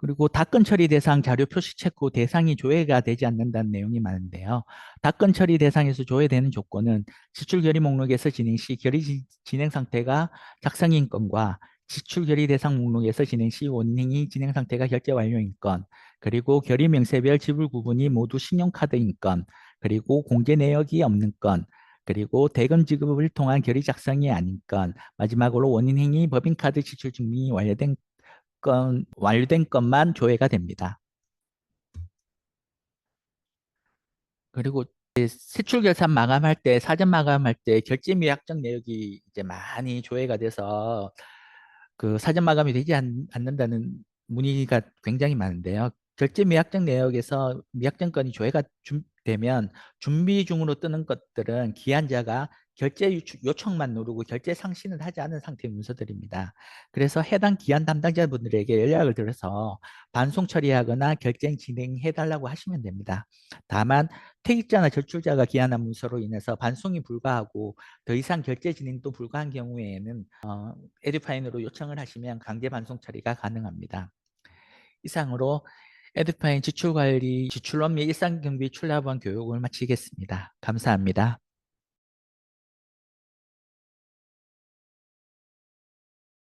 그리고 답건 처리 대상 자료 표시 체크 후 대상이 조회가 되지 않는다는 내용이 많은데요. 답건 처리 대상에서 조회되는 조건은 지출 결의 목록에서 진행 시 결의 진행 상태가 작성인 건과 지출 결의 대상 목록에서 진행 시 원행위 진행 상태가 결제 완료인 건, 그리고 결의 명세별 지불 구분이 모두 신용카드인 건, 그리고 공제 내역이 없는 건, 그리고 대금 지급을 통한 결의 작성이 아닌 건, 마지막으로 원인행위 법인카드 지출 증빙이 완료된 것만 조회가 됩니다. 그리고 이제 세출결산 마감할 때, 사전 마감할 때 결제 미약정 내역이 이제 많이 조회가 돼서 그 사전 마감이 되지 않는다는 문의가 굉장히 많은데요. 결제 미약정 내역에서 미약정 건이 조회가 되면 준비 중으로 뜨는 것들은 기한자가 결제 요청만 누르고 결제 상신을 하지 않은 상태의 문서들입니다. 그래서 해당 기한 담당자분들에게 연락을 드려서 반송 처리하거나 결제 진행해 달라고 하시면 됩니다. 다만 퇴직자나 절출자가 기한한 문서로 인해서 반송이 불가하고 더 이상 결제 진행도 불가한 경우에는 에듀파인으로 요청을 하시면 강제 반송 처리가 가능합니다. 이상으로 에듀파인 지출관리, 지출업무 일상경비 출납원 교육을 마치겠습니다. 감사합니다.